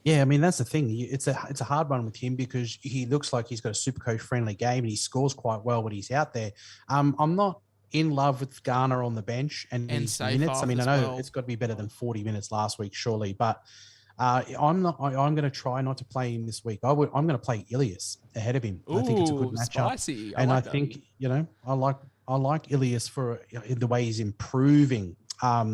Yeah, I mean, that's the thing. It's a hard one with him because he looks like he's got a Supercoach friendly game and he scores quite well when he's out there. I'm not in love with Garner on the bench and his minutes. I mean, I know it's got to be better than 40 minutes last week, surely, but I'm going to try not to play him this week. I'm going to play Ilias ahead of him. I think it's a good matchup. Spicy. I think I like Ilias for the way he's improving.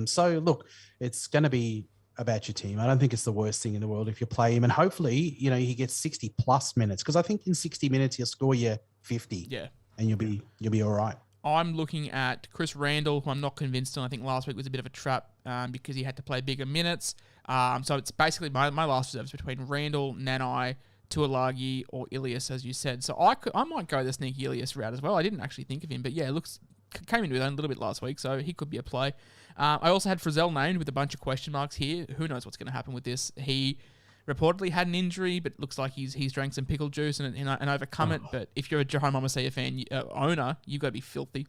So look, it's going to be about your team. I don't think it's the worst thing in the world if you play him, and hopefully he gets 60 plus minutes because I think in 60 minutes he'll score you 50. Yeah, and you'll be all right. I'm looking at Chris Randall, who I'm not convinced on. I think last week was a bit of a trap because he had to play bigger minutes. So it's basically my last reserves between Randall, Nanai, Tuolagi, or Ilias, as you said. So I might go the sneaky Ilias route as well. I didn't actually think of him, but yeah, came into his own a little bit last week, so he could be a play. I also had Frizzell named with a bunch of question marks here. Who knows what's going to happen with this? He reportedly had an injury, but looks like he's drank some pickle juice and overcome it. But if you're a Jerome Momasia fan owner, you've got to be filthy.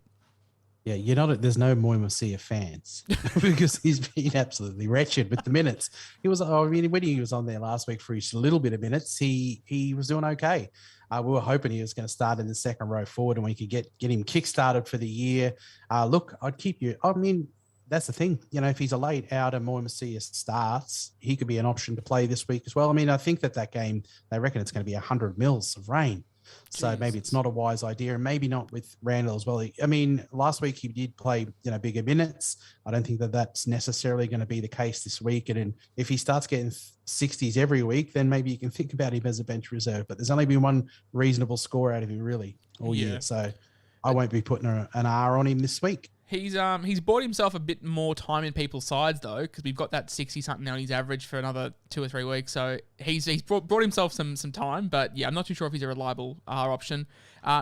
Yeah, there's no Moimasia fans because he's been absolutely wretched with the minutes. When he was on there last week for a little bit of minutes, he was doing okay. We were hoping he was going to start in the second row forward and we could get him kick-started for the year. Look, I'd keep you. I mean, that's the thing. If he's a late out and Moimasia starts, he could be an option to play this week as well. I mean, I think that game, they reckon it's going to be 100 mils of rain. So Jesus. Maybe it's not a wise idea, and maybe not with Randall as well. I mean, last week he did play, bigger minutes. I don't think that that's necessarily going to be the case this week. And if he starts getting 60s every week, then maybe you can think about him as a bench reserve. But there's only been one reasonable score out of him really all year. So I won't be putting an R on him this week. He's bought himself a bit more time in people's sides though, because we've got that 60-something now on his average for another 2 or 3 weeks. So he's brought himself some time, but yeah, I'm not too sure if he's a reliable R option.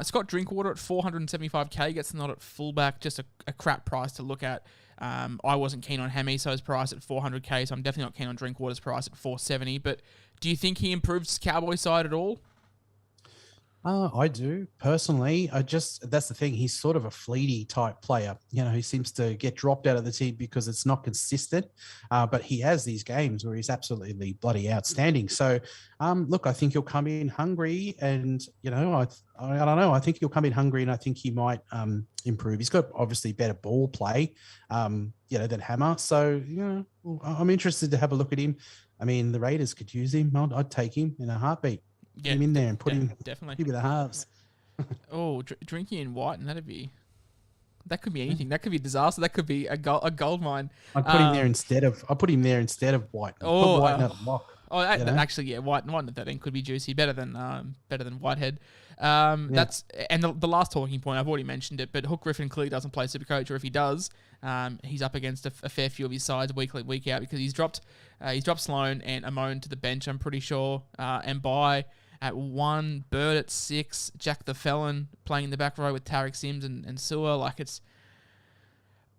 Scott Drinkwater at 475k gets the nod at fullback, just a crap price to look at. I wasn't keen on Hamiso's price at 400k, so I'm definitely not keen on Drinkwater's price at 470. But do you think he improves Cowboy side at all? I do personally. That's the thing. He's sort of a fleety type player. He seems to get dropped out of the team because it's not consistent. But he has these games where he's absolutely bloody outstanding. So, look, I think he'll come in hungry, and I don't know. I think he'll come in hungry, and I think he might improve. He's got obviously better ball play, than Hammer. So, I'm interested to have a look at him. I mean, the Raiders could use him. I'd take him in a heartbeat. Get him in there and put him definitely. Give me the halves. Drinky and White, and that could be anything. That could be a disaster. That could be a gold mine. I'd put him there instead of White. Put White in a lock. Actually, yeah, White at 13 could be juicy. Better than Whitehead. That's the last talking point. I've already mentioned it, but Hook Griffin clearly doesn't play Supercoach, or if he does, he's up against a fair few of his sides week out because he's dropped Sloan and Amon to the bench. I'm pretty sure, and by at 1, Bird at 6, Jack the Felon playing in the back row with Tarek Sims and Sewer. Like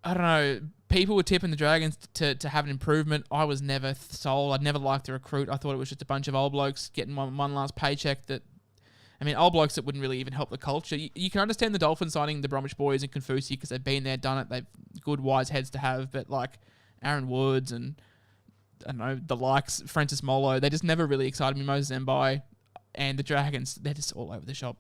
I don't know. People were tipping the Dragons to have an improvement. I was never sold. I'd never liked the recruit. I thought it was just a bunch of old blokes getting one last paycheck. Old blokes that wouldn't really even help the culture. You can understand the Dolphins signing the Bromwich boys and Confusi because they've been there, done it. They've good, wise heads to have. But like Aaron Woods and I don't know, the likes, Francis Molo, they just never really excited me. Moses Mbai and the Dragons, they're just all over the shop.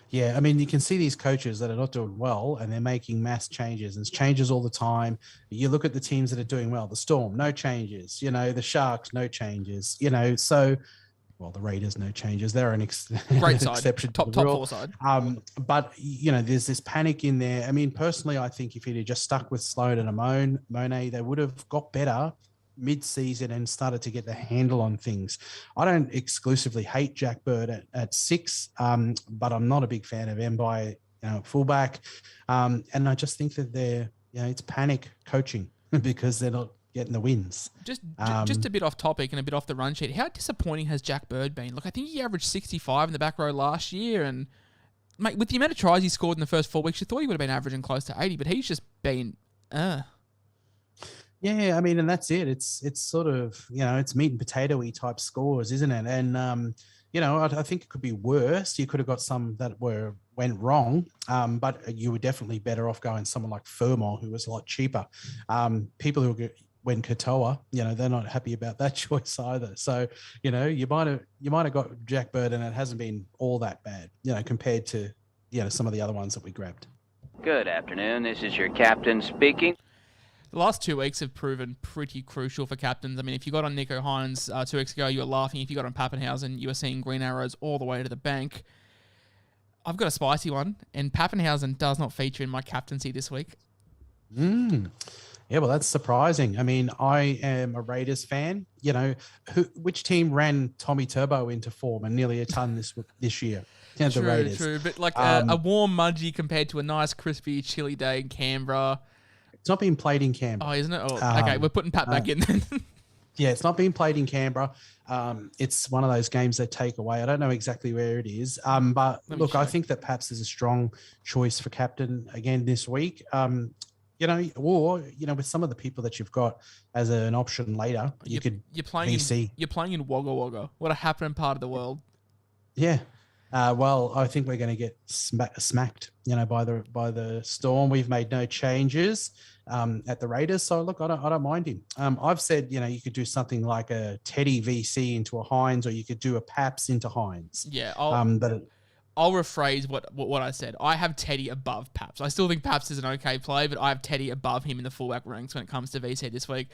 Yeah, I mean, you can see these coaches that are not doing well and they're making mass changes, and it's changes all the time. You look at the teams that are doing well, the Storm, no changes. The Sharks, no changes. The Raiders, no changes. They're an great side, exception top 4 side. But there's this panic in there. I mean, personally, I think if he'd have just stuck with Sloan and Monet, they would have got better mid-season and started to get the handle on things. I don't exclusively hate Jack Bird at 6, but I'm not a big fan of Mbai fullback. And I just think that it's panic coaching because they're not getting the wins. Just a bit off topic and a bit off the run sheet. How disappointing has Jack Bird been? Look, I think he averaged 65 in the back row last year, and mate, with the amount of tries he scored in the first 4 weeks, you thought he would have been averaging close to 80, but he's just been Yeah, I mean, and that's it. It's sort of, it's meat and potato-y type scores, isn't it? And, I think it could be worse. You could have got some that went wrong, but you were definitely better off going someone like Furmore, who was a lot cheaper. People who went Katoa, they're not happy about that choice either. So, you might have got Jack Bird and it hasn't been all that bad, compared to, some of the other ones that we grabbed. Good afternoon. This is your captain speaking. The last 2 weeks have proven pretty crucial for captains. I mean, if you got on Nico Hines 2 weeks ago, you were laughing. If you got on Pappenhausen, you were seeing green arrows all the way to the bank. I've got a spicy one, and Pappenhausen does not feature in my captaincy this week. Yeah, well, that's surprising. I mean, I am a Raiders fan. You know, which team ran Tommy Turbo into form and nearly a ton this year? Yeah, the Raiders. True. But like a warm mudgy compared to a nice crispy chilly day in Canberra. It's not being played in Canberra. Oh, isn't it? Oh, okay, we're putting Pat back in then. Yeah, it's not being played in Canberra. It's one of those games they take away. I don't know exactly where it is. But look, I think that Paps is a strong choice for captain again this week. With some of the people that you've got as an option later, you're playing VC. You're playing in Wagga Wagga. What a happening part of the world. Yeah. Well, I think we're going to get smacked, by the Storm. We've made no changes at the Raiders, so look, I don't mind him. I've said, you could do something like a Teddy VC into a Hines, or you could do a Paps into Hines. Yeah, I'll rephrase what I said. I have Teddy above Paps. I still think Paps is an okay play, but I have Teddy above him in the fullback ranks when it comes to VC this week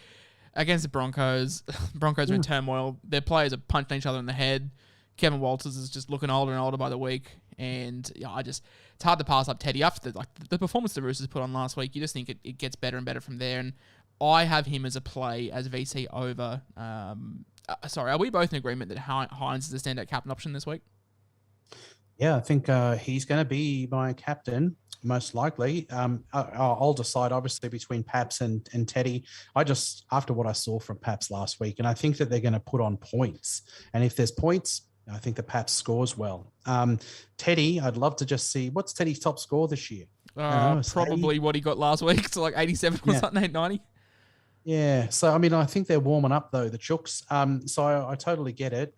against the Broncos. Broncos are in turmoil. Their players are punching each other in the head. Kevin Walters is just looking older and older by the week, and it's hard to pass up Teddy after the performance the Roosters put on last week. You just think it gets better and better from there, and I have him as a play as VC over. Are we both in agreement that Hines is a standout captain option this week? Yeah, I think he's going to be my captain, most likely. I'll decide, obviously, between Paps and Teddy. After what I saw from Paps last week, and I think that they're going to put on points. And if there's points, I think the Paps scores well. Teddy, I'd love to just see, what's Teddy's top score this year? Probably 80? What he got last week, so like 87 or something, 890. Yeah, so, I mean, I think they're warming up, though, the Chooks. So I totally get it.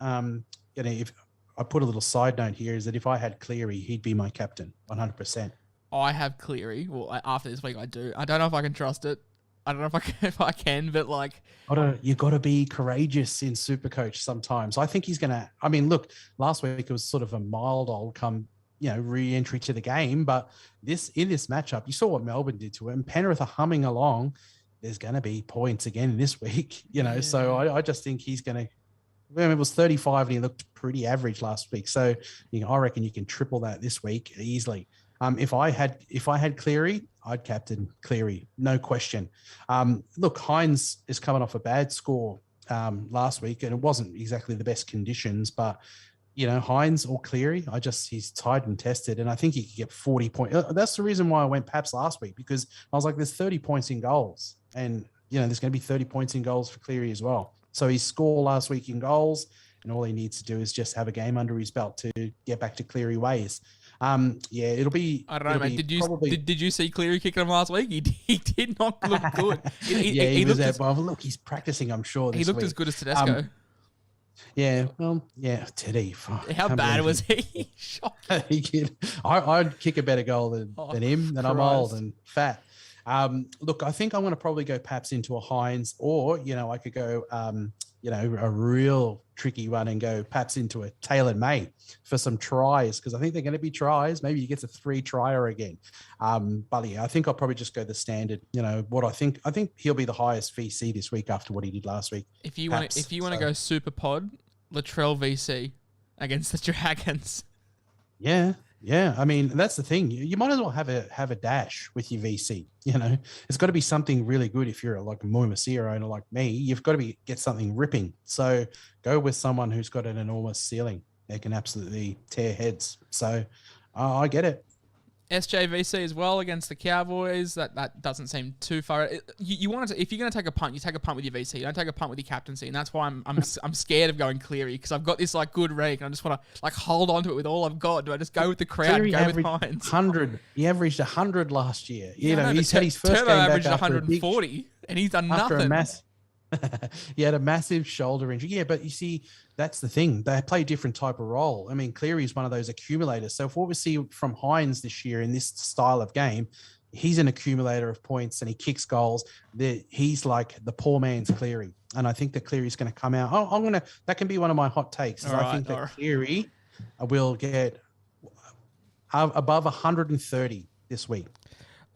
If I put a little side note here is that if I had Cleary, he'd be my captain, 100%. I have Cleary. Well, after this week, I do. I don't know if I can trust it. I don't know if I can, but like... You got to be courageous in Supercoach sometimes. I think he's going to... I mean, look, last week it was sort of a mild old re-entry to the game, but in this matchup, you saw what Melbourne did to him. Penrith are humming along. There's going to be points again this week, so I just think he's going to... it was 35 and he looked pretty average last week. So I reckon you can triple that this week easily. If I had Cleary, I'd captain Cleary, no question. Look, Hines is coming off a bad score last week, and it wasn't exactly the best conditions, but Hines or Cleary, he's tied and tested, and I think he could get 40 points. That's the reason why I went Paps last week, because I was like, there's 30 points in goals, and there's going to be 30 points in goals for Cleary as well. So he scored last week in goals, and all he needs to do is just have a game under his belt to get back to Cleary ways. It'll be... I don't know, man. Did you see Cleary kicking him last week? He did not look good. He was there. Well, look, he's practicing, I'm sure, He looked as good as Tedesco. Teddy. How bad was he? Shocking. I'd kick a better goal than him, and I'm old and fat. Look, I think I'm going to probably go Paps into a Hines, or, I could go, a real tricky one and go Paps into a Taylor May for some tries, because I think they're going to be tries. Maybe he gets a 3-trier again. But yeah, I think I'll probably just go the standard, what I think he'll be the highest VC this week after what he did last week. If you want to go super pod, Latrell VC against the Dragons. Yeah. Yeah, I mean, that's the thing. You might as well have a dash with your VC. It's got to be something really good. If you're like a Moimasia owner like me, you've got to get something ripping. So go with someone who's got an enormous ceiling. They can absolutely tear heads. So I get it. SJVC as well against the Cowboys. That doesn't seem too far. You want to, if you're going to take a punt, you take a punt with your VC. You don't take a punt with your captaincy, and that's why I'm scared of going Cleary, because I've got this like good rank, and I just want to hold on to it with all I've got. Do I just go with the crowd? Cleary and go with Hines? 100. He averaged 100 last year. He's had his first game back averaged 140, and he's done nothing. He had a massive shoulder injury. Yeah, but you see, that's the thing. They play a different type of role. I mean, Cleary is one of those accumulators. So if what we see from Hines this year in this style of game, he's an accumulator of points and he kicks goals. He's like the poor man's Cleary. And I think that Cleary's going to come out. That can be one of my hot takes. I think that Cleary will get above 130 this week.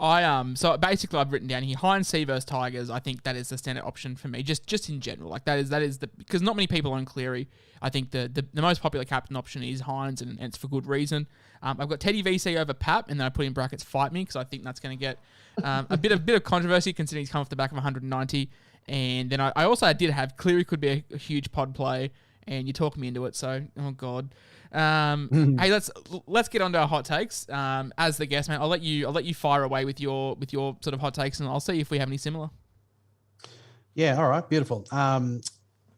So basically I've written down here Hines C versus Tigers. I think that is the standard option for me, just in general. Like that is the, because not many people own Cleary. I think the most popular captain option is Hines, and it's for good reason. I've got Teddy VC over Pap, and then I put in brackets Fight Me, because I think that's going to get a bit of controversy, considering he's come off the back of 190. And then I also did have Cleary could be a huge pod play, and you talked me into it. So oh god. Hey, let's get on to our hot takes. As the guest, man, I'll let you fire away with your sort of hot takes, and I'll see if we have any similar. Yeah, all right, beautiful.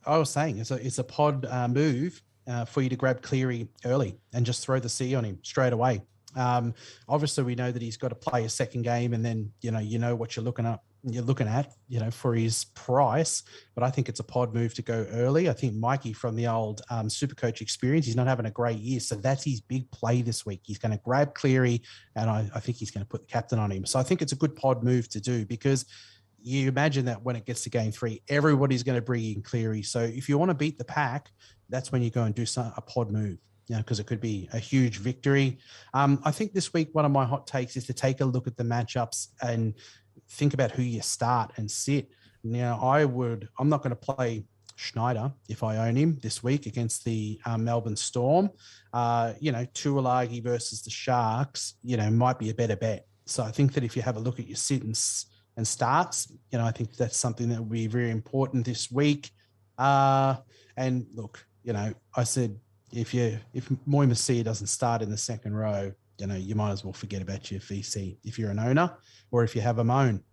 I was saying it's a pod move for you to grab Cleary early and just throw the C on him straight away. Obviously, we know that he's got to play a second game, and then you know what you're looking at, for his price. But I think it's a pod move to go early. I think Mikey from the old Supercoach experience, he's not having a great year, so that's his big play this week. He's going to grab Cleary, and I think he's going to put the captain on him. So I think it's a good pod move to do, because you imagine that when it gets to game 3, everybody's going to bring in Cleary. So if you want to beat the pack, that's when you go and do a pod move, because it could be a huge victory. I think this week, one of my hot takes is to take a look at the matchups and think about who you start and sit. Now, I'm not going to play Schneider if I own him this week against the Melbourne Storm. Tuilagi versus the Sharks, might be a better bet. So I think that if you have a look at your sit and starts, I think that's something that will be very important this week. And look, I said, if Moy Masia doesn't start in the second row, you might as well forget about your VC if you're an owner or if you have a moan.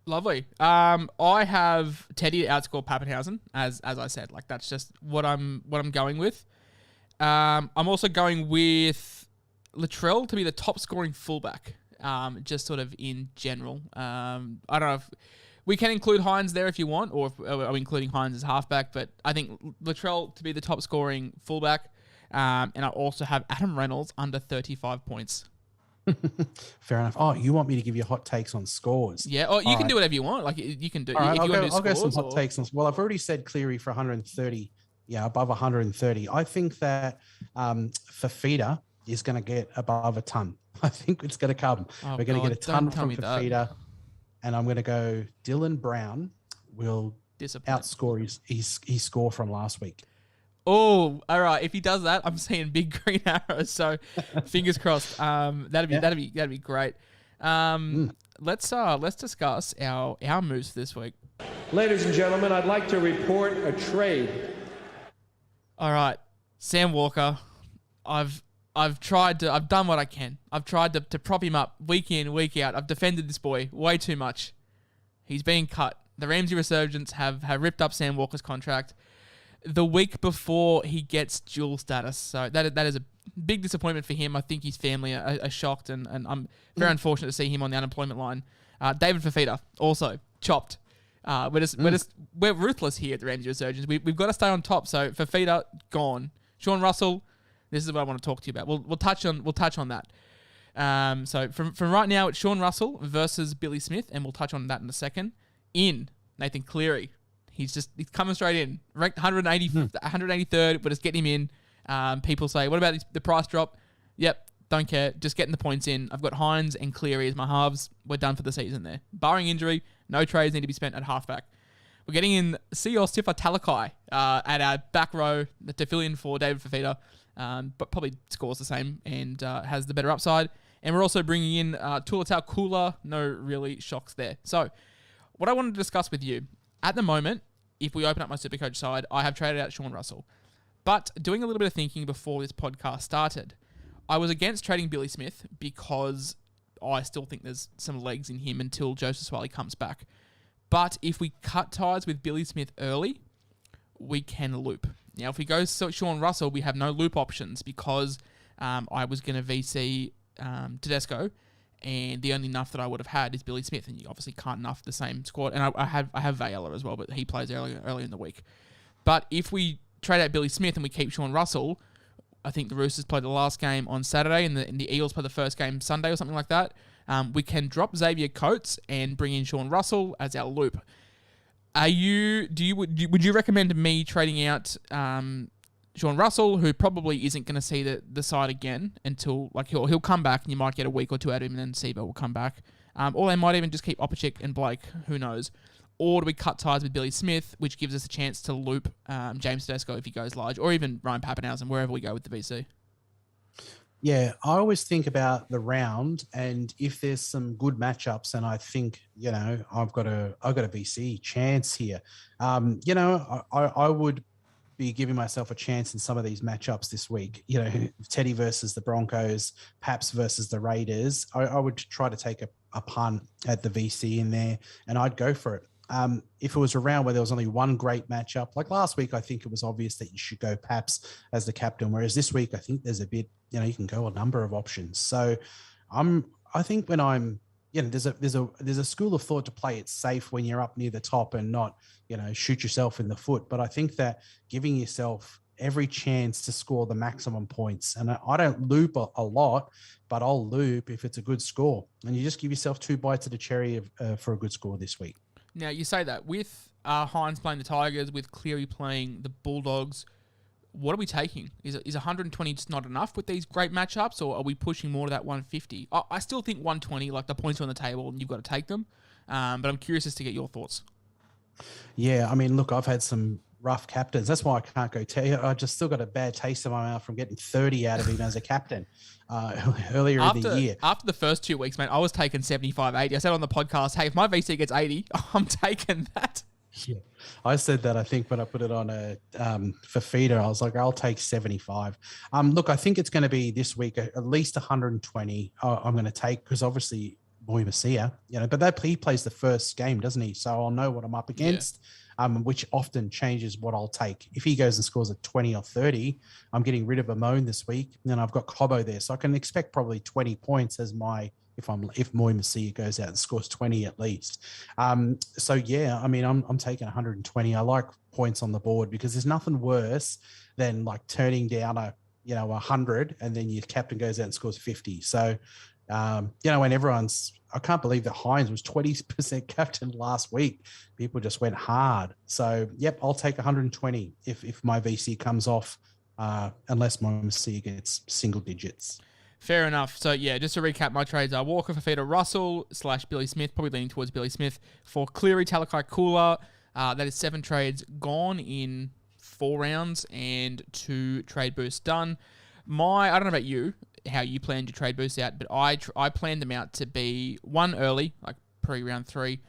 Lovely. I have Teddy to outscore Pappenhausen, as I said. Like, that's just what I'm going with. I'm also going with Latrell to be the top scoring fullback. Just sort of in general. I don't know if we can include Hines there if you want, or if are we including Hines as halfback, but I think Latrell to be the top scoring fullback. And I also have Adam Reynolds under 35 points. Fair enough. Oh, you want me to give you hot takes on scores? Yeah, or you can do whatever you want. Like, you can do. All right, I'll go some hot takes. Well, I've already said Cleary for 130. Yeah, above 130. I think that Fafita is going to get above a ton. I think it's going to come. We're going to get a ton from Fafita. And I'm going to go Dylan Brown will outscore his score from last week. Oh, all right. If he does that, I'm seeing big green arrows. So fingers crossed. That'd be great. Let's discuss our moves this week. Ladies and gentlemen, I'd like to report a trade. All right, Sam Walker. I've done what I can. I've tried to prop him up week in, week out. I've defended this boy way too much. He's being cut. The Ramsey Resurgence have ripped up Sam Walker's contract the week before he gets dual status. So that is a big disappointment for him. I think his family are shocked, and I'm very unfortunate to see him on the unemployment line. David Fafita also chopped. We're ruthless here at the Ramsey Resurgence. We've got to stay on top. So Fafita gone. Sean Russell. This is what I want to talk to you about. We'll touch on that. So from right now, it's Sean Russell versus Billy Smith, and we'll touch on that in a second. In Nathan Cleary. He's coming straight in. Ranked 183rd, but it's getting him in. People say, what about the price drop? Yep, don't care. Just getting the points in. I've got Hines and Cleary as my halves. We're done for the season there. Barring injury, no trades need to be spent at halfback. We're getting in Sios Tifa Talakai at our back row to fill in for David Fafita, but probably scores the same and has the better upside. And we're also bringing in Tulatau Kula. No really shocks there. So what I wanted to discuss with you, at the moment, if we open up my Supercoach side, I have traded out Sean Russell. But doing a little bit of thinking before this podcast started, I was against trading Billy Smith because I still think there's some legs in him until Joseph Swally comes back. But if we cut ties with Billy Smith early, we can loop. Now, if we go Sean Russell, we have no loop options because I was going to VC Tedesco, and the only nuff that I would have had is Billy Smith, and you obviously can't nuff the same squad. And I have Vayela as well, but he plays early in the week. But if we trade out Billy Smith and we keep Sean Russell, I think the Roosters play the last game on Saturday, and the Eels play the first game Sunday or something like that. We can drop Xavier Coates and bring in Sean Russell as our loop. Would you recommend me trading out Sean Russell, who probably isn't going to see the side again until like he'll come back, and you might get a week or two out of him, and then Sivo will come back. Or they might even just keep Opachik and Blake. Who knows? Or do we cut ties with Billy Smith, which gives us a chance to loop James Tedesco if he goes large, or even Ryan Pappenhausen, wherever we go with the VC? Yeah, I always think about the round, and if there's some good matchups, and I think I've got a VC chance here. I would be giving myself a chance in some of these matchups this week. Teddy versus the Broncos, Paps versus the Raiders. I would try to take a punt at the VC in there, and I'd go for it. If it was a round where there was only one great matchup, like last week, I think it was obvious that you should go Paps as the captain. Whereas this week, I think there's a bit, you can go a number of options. So I think when I'm, there's a school of thought to play it safe when you're up near the top and not, shoot yourself in the foot. But I think that giving yourself every chance to score the maximum points, and I don't loop a lot, but I'll loop if it's a good score, and you just give yourself 2 bites of the cherry for a good score this week. Now, you say that with Hines playing the Tigers, with Cleary playing the Bulldogs, what are we taking? Is 120 just not enough with these great matchups, or are we pushing more to that 150? I still think 120, like the points are on the table and you've got to take them, but I'm curious as to get your thoughts. Yeah, I mean, look, I've had some rough captains. That's why I can't go I just still got a bad taste in my mouth from getting 30 out of him as a captain earlier in the year. After the first 2 weeks, mate, I was taking 75, 80. I said on the podcast, hey, if my VC gets 80, I'm taking that. Yeah, I said that, I think, when I put it on for feeder, I was like, I'll take 75. Look, I think it's going to be this week at least 120 I'm going to take, because obviously Boy Masia, but he plays the first game, doesn't he? So I'll know what I'm up against. Yeah. Which often changes what I'll take. If he goes and scores at 20 or 30, I'm getting rid of Amone this week. And then I've got Cobbo there. So I can expect probably 20 points as if Moy Masia goes out and scores 20 at least. So yeah, I mean, I'm taking 120. I like points on the board because there's nothing worse than like turning down 100 and then your captain goes out and scores 50. So, when I can't believe that Hines was 20% captain last week. People just went hard. So, yep, I'll take 120 if my VC comes off, unless my VC gets single digits. Fair enough. So, yeah, just to recap my trades are Walker, Fafita, Russell / Billy Smith, probably leaning towards Billy Smith. For Cleary, Talakai, Kula, that is 7 trades gone in 4 rounds and 2 trade boosts done. I don't know about you, how you planned your trade boosts out, but I planned them out to be 1 early, like pre-round 3,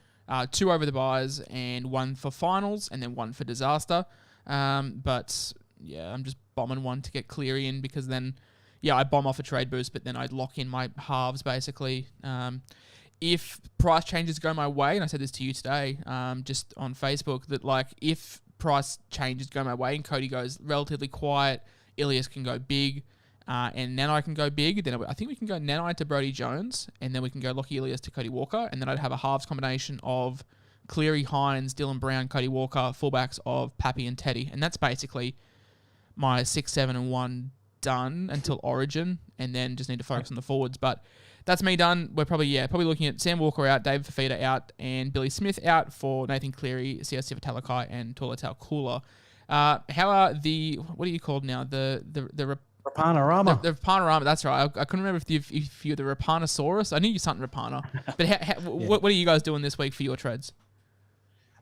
2 over the buys, and 1 for finals, and then 1 for disaster. But yeah, I'm just bombing 1 to get Cleary in, because then, I bomb off a trade boost, but then I'd lock in my halves basically. If price changes go my way, and I said this to you today, just on Facebook, that like if price changes go my way and Cody goes relatively quiet, Ilias can go big, and Nanai can go big. Then I think we can go Nanai to Brodie Jones, and then we can go Lockie Ilias to Cody Walker, and then I'd have a halves combination of Cleary, Hines, Dylan Brown, Cody Walker, fullbacks of Pappy and Teddy, and that's basically my 6, 7, and 1 done until Origin, and then just need to focus on the forwards. But that's me done. We're probably looking at Sam Walker out, Dave Fafita out, and Billy Smith out for Nathan Cleary, CSC for Talakai, and Tulatau Kula. How are what are you called now? The Rapanorama. The Rapanorama, that's right. I couldn't remember if you're the Rapanosaurus. I knew you're something Rapana. But what are you guys doing this week for your trades?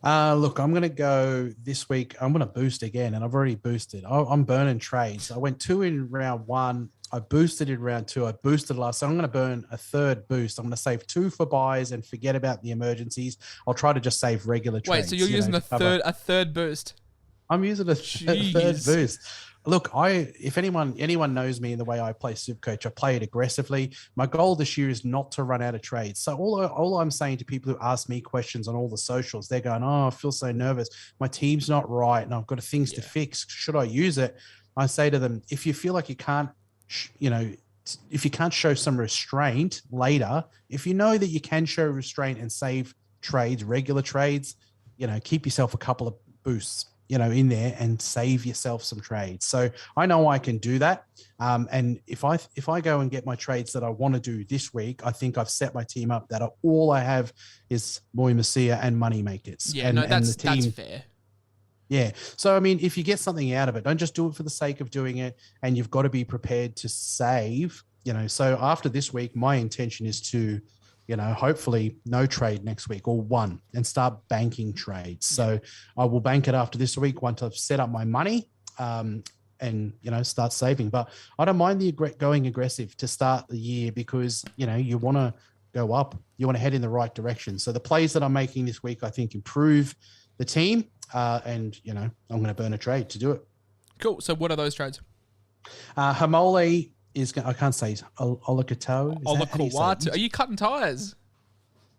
Look, I'm going to go this week. I'm going to boost again, and I've already boosted. I'm burning trades. I went 2 in round 1. I boosted in round 2. I boosted last. So I'm going to burn a 3rd boost. I'm going to save 2 for buys and forget about the emergencies. I'll try to just save regular trades. Wait, so you're using a third boost? I'm using a 3rd boost. Look, if anyone knows me in the way I play Supercoach, I play it aggressively. My goal this year is not to run out of trades. So all I'm saying to people who ask me questions on all the socials, they're going, "Oh, I feel so nervous. My team's not right, and I've got things to fix. Should I use it?" I say to them, if you feel like you can't, if you can't show some restraint later, if you know that you can show restraint and save trades, regular trades, keep yourself a couple of boosts, in there and save yourself some trades. So I know I can do that. And if I go and get my trades that I want to do this week, I think I've set my team up that all I have is Moy Masia and money makers. Yeah, and, that's the team, that's fair. Yeah. So, I mean, if you get something out of it, don't just do it for the sake of doing it. And you've got to be prepared to save, So after this week, my intention is to, hopefully no trade next week or one and start banking trades. So I will bank it after this week once I've set up my money and, start saving. But I don't mind the going aggressive to start the year because, you want to go up. You want to head in the right direction. So the plays that I'm making this week, I think, improve the team. And, I'm going to burn a trade to do it. Cool. So what are those trades? Hamole is, I can't say, Olakato. Olakato. Are you cutting tires?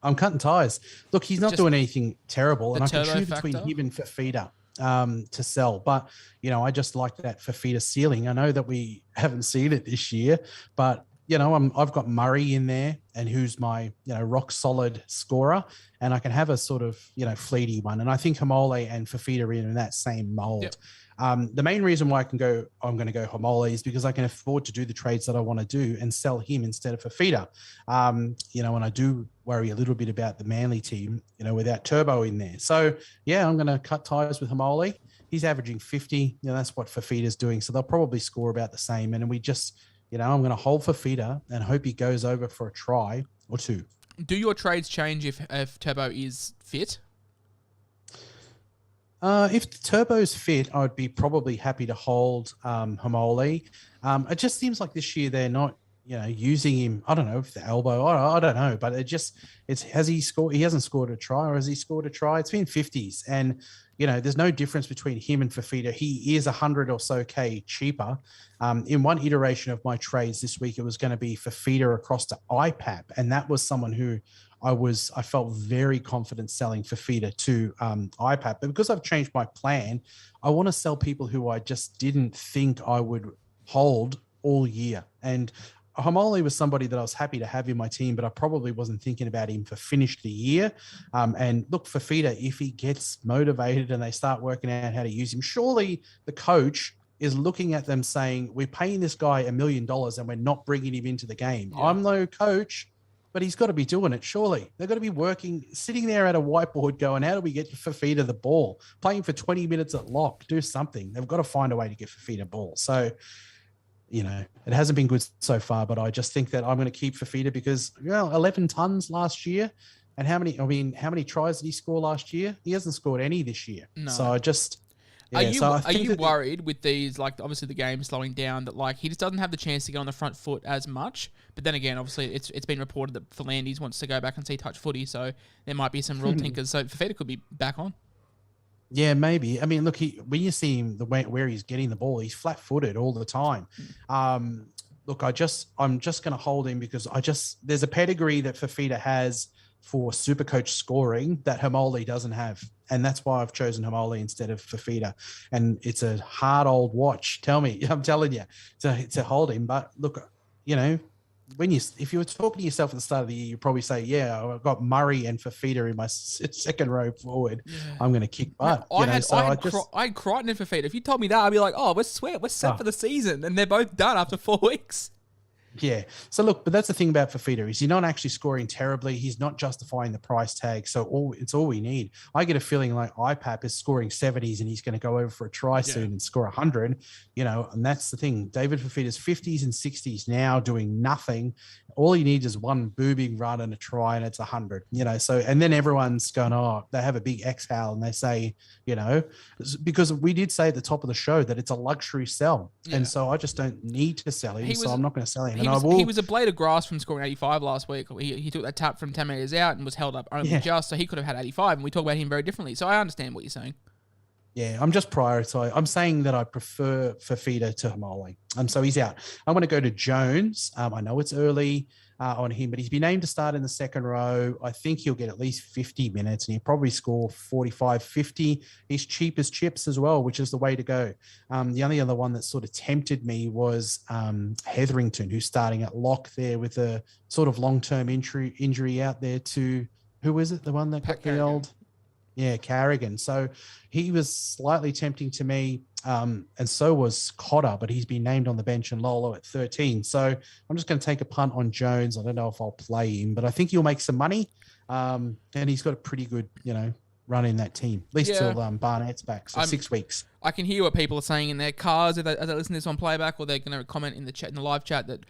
I'm cutting tires. Look, he's not doing anything terrible. And I can choose between him and Fafita to sell. But, I just like that Fafita ceiling. I know that we haven't seen it this year, but I've got Murray in there and who's my, rock solid scorer. And I can have a sort of, fleety one. And I think Hamole and Fafita are in that same mold. Yep. The main reason why I'm going to go Hamole is because I can afford to do the trades that I want to do and sell him instead of Fafita. And I do worry a little bit about the Manly team, without Turbo in there. So, yeah, I'm going to cut ties with Hamole. He's averaging 50. That's what Fafita's doing. So they'll probably score about the same. And then we just... I'm going to hold Fafita and hope he goes over for a try or two. Do your trades change if Turbo is fit? If Turbo's fit, I would be probably happy to hold Hamole. It just seems like this year they're not, using him. I don't know if the elbow. I don't know, but has he scored? He hasn't scored a try, or has he scored a try? It's been 50s, and there's no difference between him and Fafita. He is 100 or so K cheaper. In one iteration of my trades this week, it was going to be Fafita across to IPAP, and that was someone who I felt very confident selling Fafita to IPAP. But because I've changed my plan, I want to sell people who I just didn't think I would hold all year. And Hamole was somebody that I was happy to have in my team, but I probably wasn't thinking about him for finish the year. And look, Fafita, if he gets motivated and they start working out how to use him, surely the coach is looking at them saying, we're paying this guy $1 million and we're not bringing him into the game. Yeah. I'm no coach, but he's got to be doing it. Surely they've got to be working, sitting there at a whiteboard going, how do we get Fafita the ball? Playing for 20 minutes at lock, do something. They've got to find a way to get Fafita a ball. So, it hasn't been good so far, but I just think that I'm going to keep Fafita because, 11 tons last year. And how many tries did he score last year? He hasn't scored any this year. No. So I just... Yeah, are you worried with these, like, obviously the game slowing down, that, like, he just doesn't have the chance to get on the front foot as much? But then again, obviously, it's been reported that Philandis wants to go back and see touch footy, so there might be some real tinkers. So Fafita could be back on. Yeah, maybe. I mean, look, when you see him where he's getting the ball, he's flat-footed all the time. Look, I'm just going to hold him because there's a pedigree that Fafita has for SuperCoach scoring that Hamole doesn't have. And that's why I've chosen Hamole instead of Fafita. And it's a hard old watch. I'm telling you, to hold him. But look, if you were talking to yourself at the start of the year, you'd probably say, yeah, I've got Murray and Fafita in my second row forward. Yeah. I'm going to kick butt. I had Crichton and Fafita. If you told me that, I'd be like, oh, we're set for the season. And they're both done after 4 weeks. Yeah. So look, but that's the thing about Fafita is he's not actually scoring terribly. He's not justifying the price tag. So it's all we need. I get a feeling like IPAP is scoring 70s and he's going to go over for a try soon and score 100, and that's the thing. David Fafita's 50s and 60s now doing nothing. All he needs is one booming run and a try and it's 100, so, and then everyone's going, oh, they have a big exhale and they say, because we did say at the top of the show that it's a luxury sell. Yeah. And so I just don't need to sell him. So I'm not going to sell him. He was a blade of grass from scoring 85 last week. He took that tap from 10 metres out and was held up only just, so he could have had 85, and we talk about him very differently. So I understand what you're saying. Yeah, I'm just prioritizing. I'm saying that I prefer Fafita to Hamole. So he's out. I want to go to Jones. I know it's early on him, but he's been named to start in the second row. I think he'll get at least 50 minutes and he'll probably score 45, 50. He's cheap as chips as well, which is the way to go. The only other one that sort of tempted me was Hetherington, who's starting at lock there with a sort of long-term injury out there to, who is it? The one that got the old... Yeah, Carrigan. So he was slightly tempting to me, and so was Cotter, but he's been named on the bench and Lolo at 13. So I'm just going to take a punt on Jones. I don't know if I'll play him, but I think he'll make some money, and he's got a pretty good, running that team, at least Yeah. till Barnett's back. So 6 weeks. I can hear what people are saying in their cars as they listen to this on playback, or they're going to comment in the chat, in the live chat, that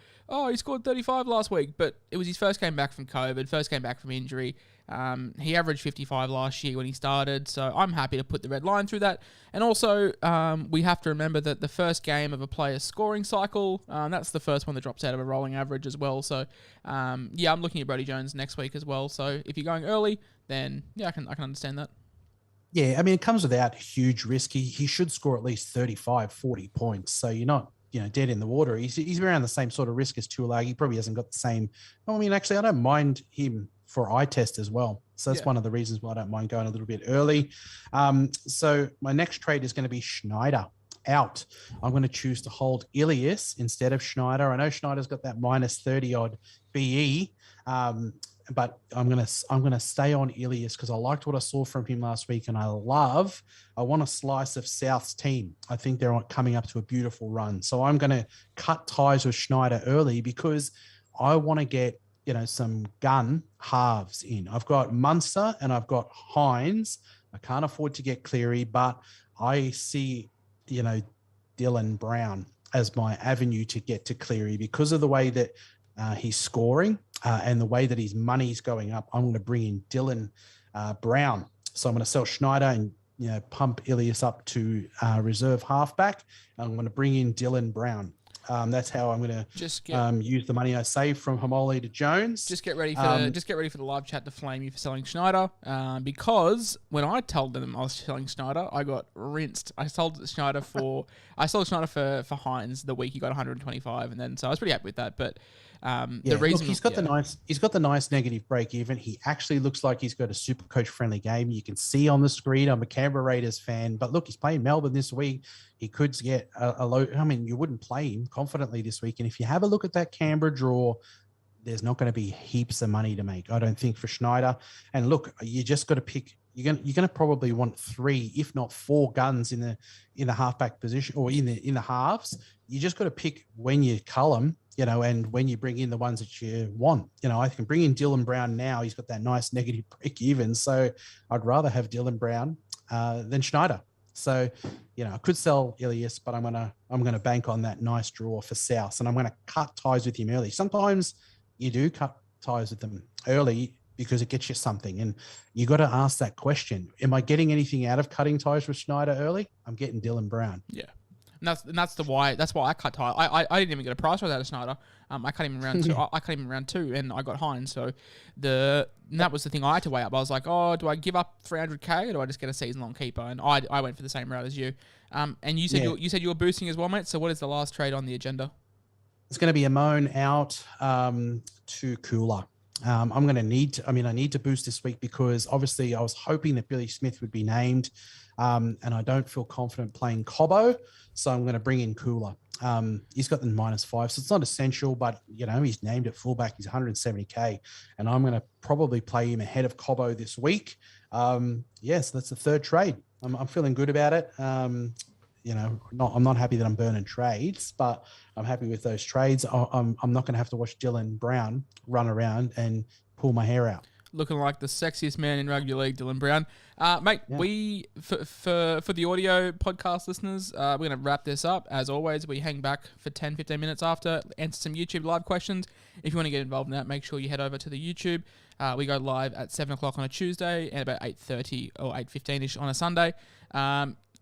he scored 35 last week, but it was his first game back from COVID, first game back from injury. He averaged 55 last year when he started, so I'm happy to put the red line through that. And also, we have to remember that the first game of a player's scoring cycle, that's the first one that drops out of a rolling average as well. So, I'm looking at Brodie Jones next week as well. So if you're going early, then I can understand that. Yeah, I mean, it comes without huge risk. He should score at least 35, 40 points. So you're not, dead in the water. He's around the same sort of risk as Tuilagi. He probably hasn't got the same. I mean, actually, I don't mind him for eye test as well. So that's one of the reasons why I don't mind going a little bit early. So my next trade is going to be Schneider out. I'm going to choose to hold Ilias instead of Schneider. I know Schneider's got that minus 30 odd BE. But I'm gonna stay on Ilias because I liked what I saw from him last week, and I want a slice of South's team. I think they're coming up to a beautiful run, so I'm gonna cut ties with Schneider early because I want to get some gun halves in. I've got Munster and I've got Hines. I can't afford to get Cleary, but I see Dylan Brown as my avenue to get to Cleary because of the way that he's scoring and the way that his money's going up. I'm going to bring in Dylan Brown. So I'm going to sell Schneider and pump Ilias up to reserve halfback. I'm going to bring in Dylan Brown. That's how I'm going to use the money I saved from Hamoli to Jones. Just get ready for the live chat to flame you for selling Schneider, because when I told them I was selling Schneider, I got rinsed. I sold Schneider for Hines the week he got 125, and then so I was pretty happy with that. But the reason he's got the nice negative break even. He actually looks like he's got a SuperCoach friendly game. You can see on the screen. I'm a Canberra Raiders fan, but look, he's playing Melbourne this week. He could get a low. I mean, you wouldn't play him confidently this week. And if you have a look at that Canberra draw, there's not going to be heaps of money to make, I don't think, for Schneider. And look, you just got to pick. You're going to probably want 3, if not 4 guns in the halfback position or in the halves. You just got to pick when you cull them, and when you bring in the ones that you want. I can bring in Dylan Brown now. He's got that nice negative break even. So I'd rather have Dylan Brown than Schneider. So, I could sell Ilias, but I'm gonna bank on that nice draw for South, and I'm gonna cut ties with him early. Sometimes you do cut ties with them early because it gets you something, and you got to ask that question: am I getting anything out of cutting ties with Schneider early? I'm getting Dylan Brown. Yeah. And that's why I cut ties. I didn't even get a price for that of Schneider. I cut him in round 2. I cut him in round 2, and I got Hines. So that was the thing I had to weigh up. I was like, do I give up 300k or do I just get a season long keeper? And I went for the same route as you. And you said you were boosting as well, mate. So what is the last trade on the agenda? It's going to be a Amon out to Cooler. I'm going to need I need to boost this week because obviously I was hoping that Billy Smith would be named, and I don't feel confident playing Cobbo, so I'm going to bring in Cooler. He's got the -5, so it's not essential, but he's named at fullback. He's 170k, and I'm going to probably play him ahead of Cobbo this week. Yes, that's the third trade. I'm feeling good about it. I'm not happy that I'm burning trades, but I'm happy with those trades. I'm not going to have to watch Dylan Brown run around and pull my hair out. Looking like the sexiest man in rugby league, Dylan Brown. Mate, we for the audio podcast listeners, we're going to wrap this up. As always, we hang back for 10-15 minutes after, answer some YouTube live questions. If you want to get involved in that, make sure you head over to the YouTube. We go live at 7 o'clock on a Tuesday and about 8:30 or 8:15ish on a Sunday.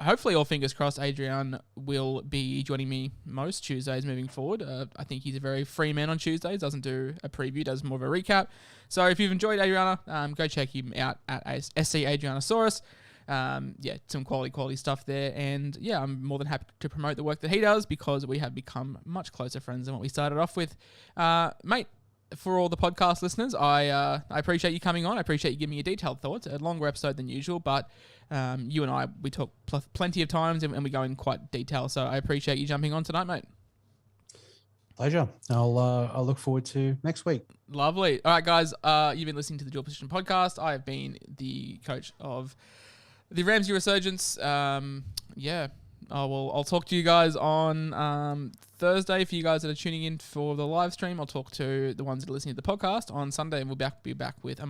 Hopefully, all fingers crossed, Adrian will be joining me most Tuesdays moving forward. I think he's a very free man on Tuesdays, doesn't do a preview, does more of a recap. So if you've enjoyed Adriana, go check him out at SC Adrianosaurus. Some quality stuff there. And I'm more than happy to promote the work that he does because we have become much closer friends than what we started off with. Mate, for all the podcast listeners, I appreciate you coming on. I appreciate you giving me your detailed thoughts. A longer episode than usual, but you and I, we talk plenty of times and we go in quite detail. So I appreciate you jumping on tonight, mate. Pleasure. I'll look forward to next week. Lovely. All right, guys. You've been listening to the Dual Position Podcast. I have been the coach of the Ramsey Resurgence. I'll talk to you guys on Thursday for you guys that are tuning in for the live stream. I'll talk to the ones that are listening to the podcast on Sunday, and we'll be back with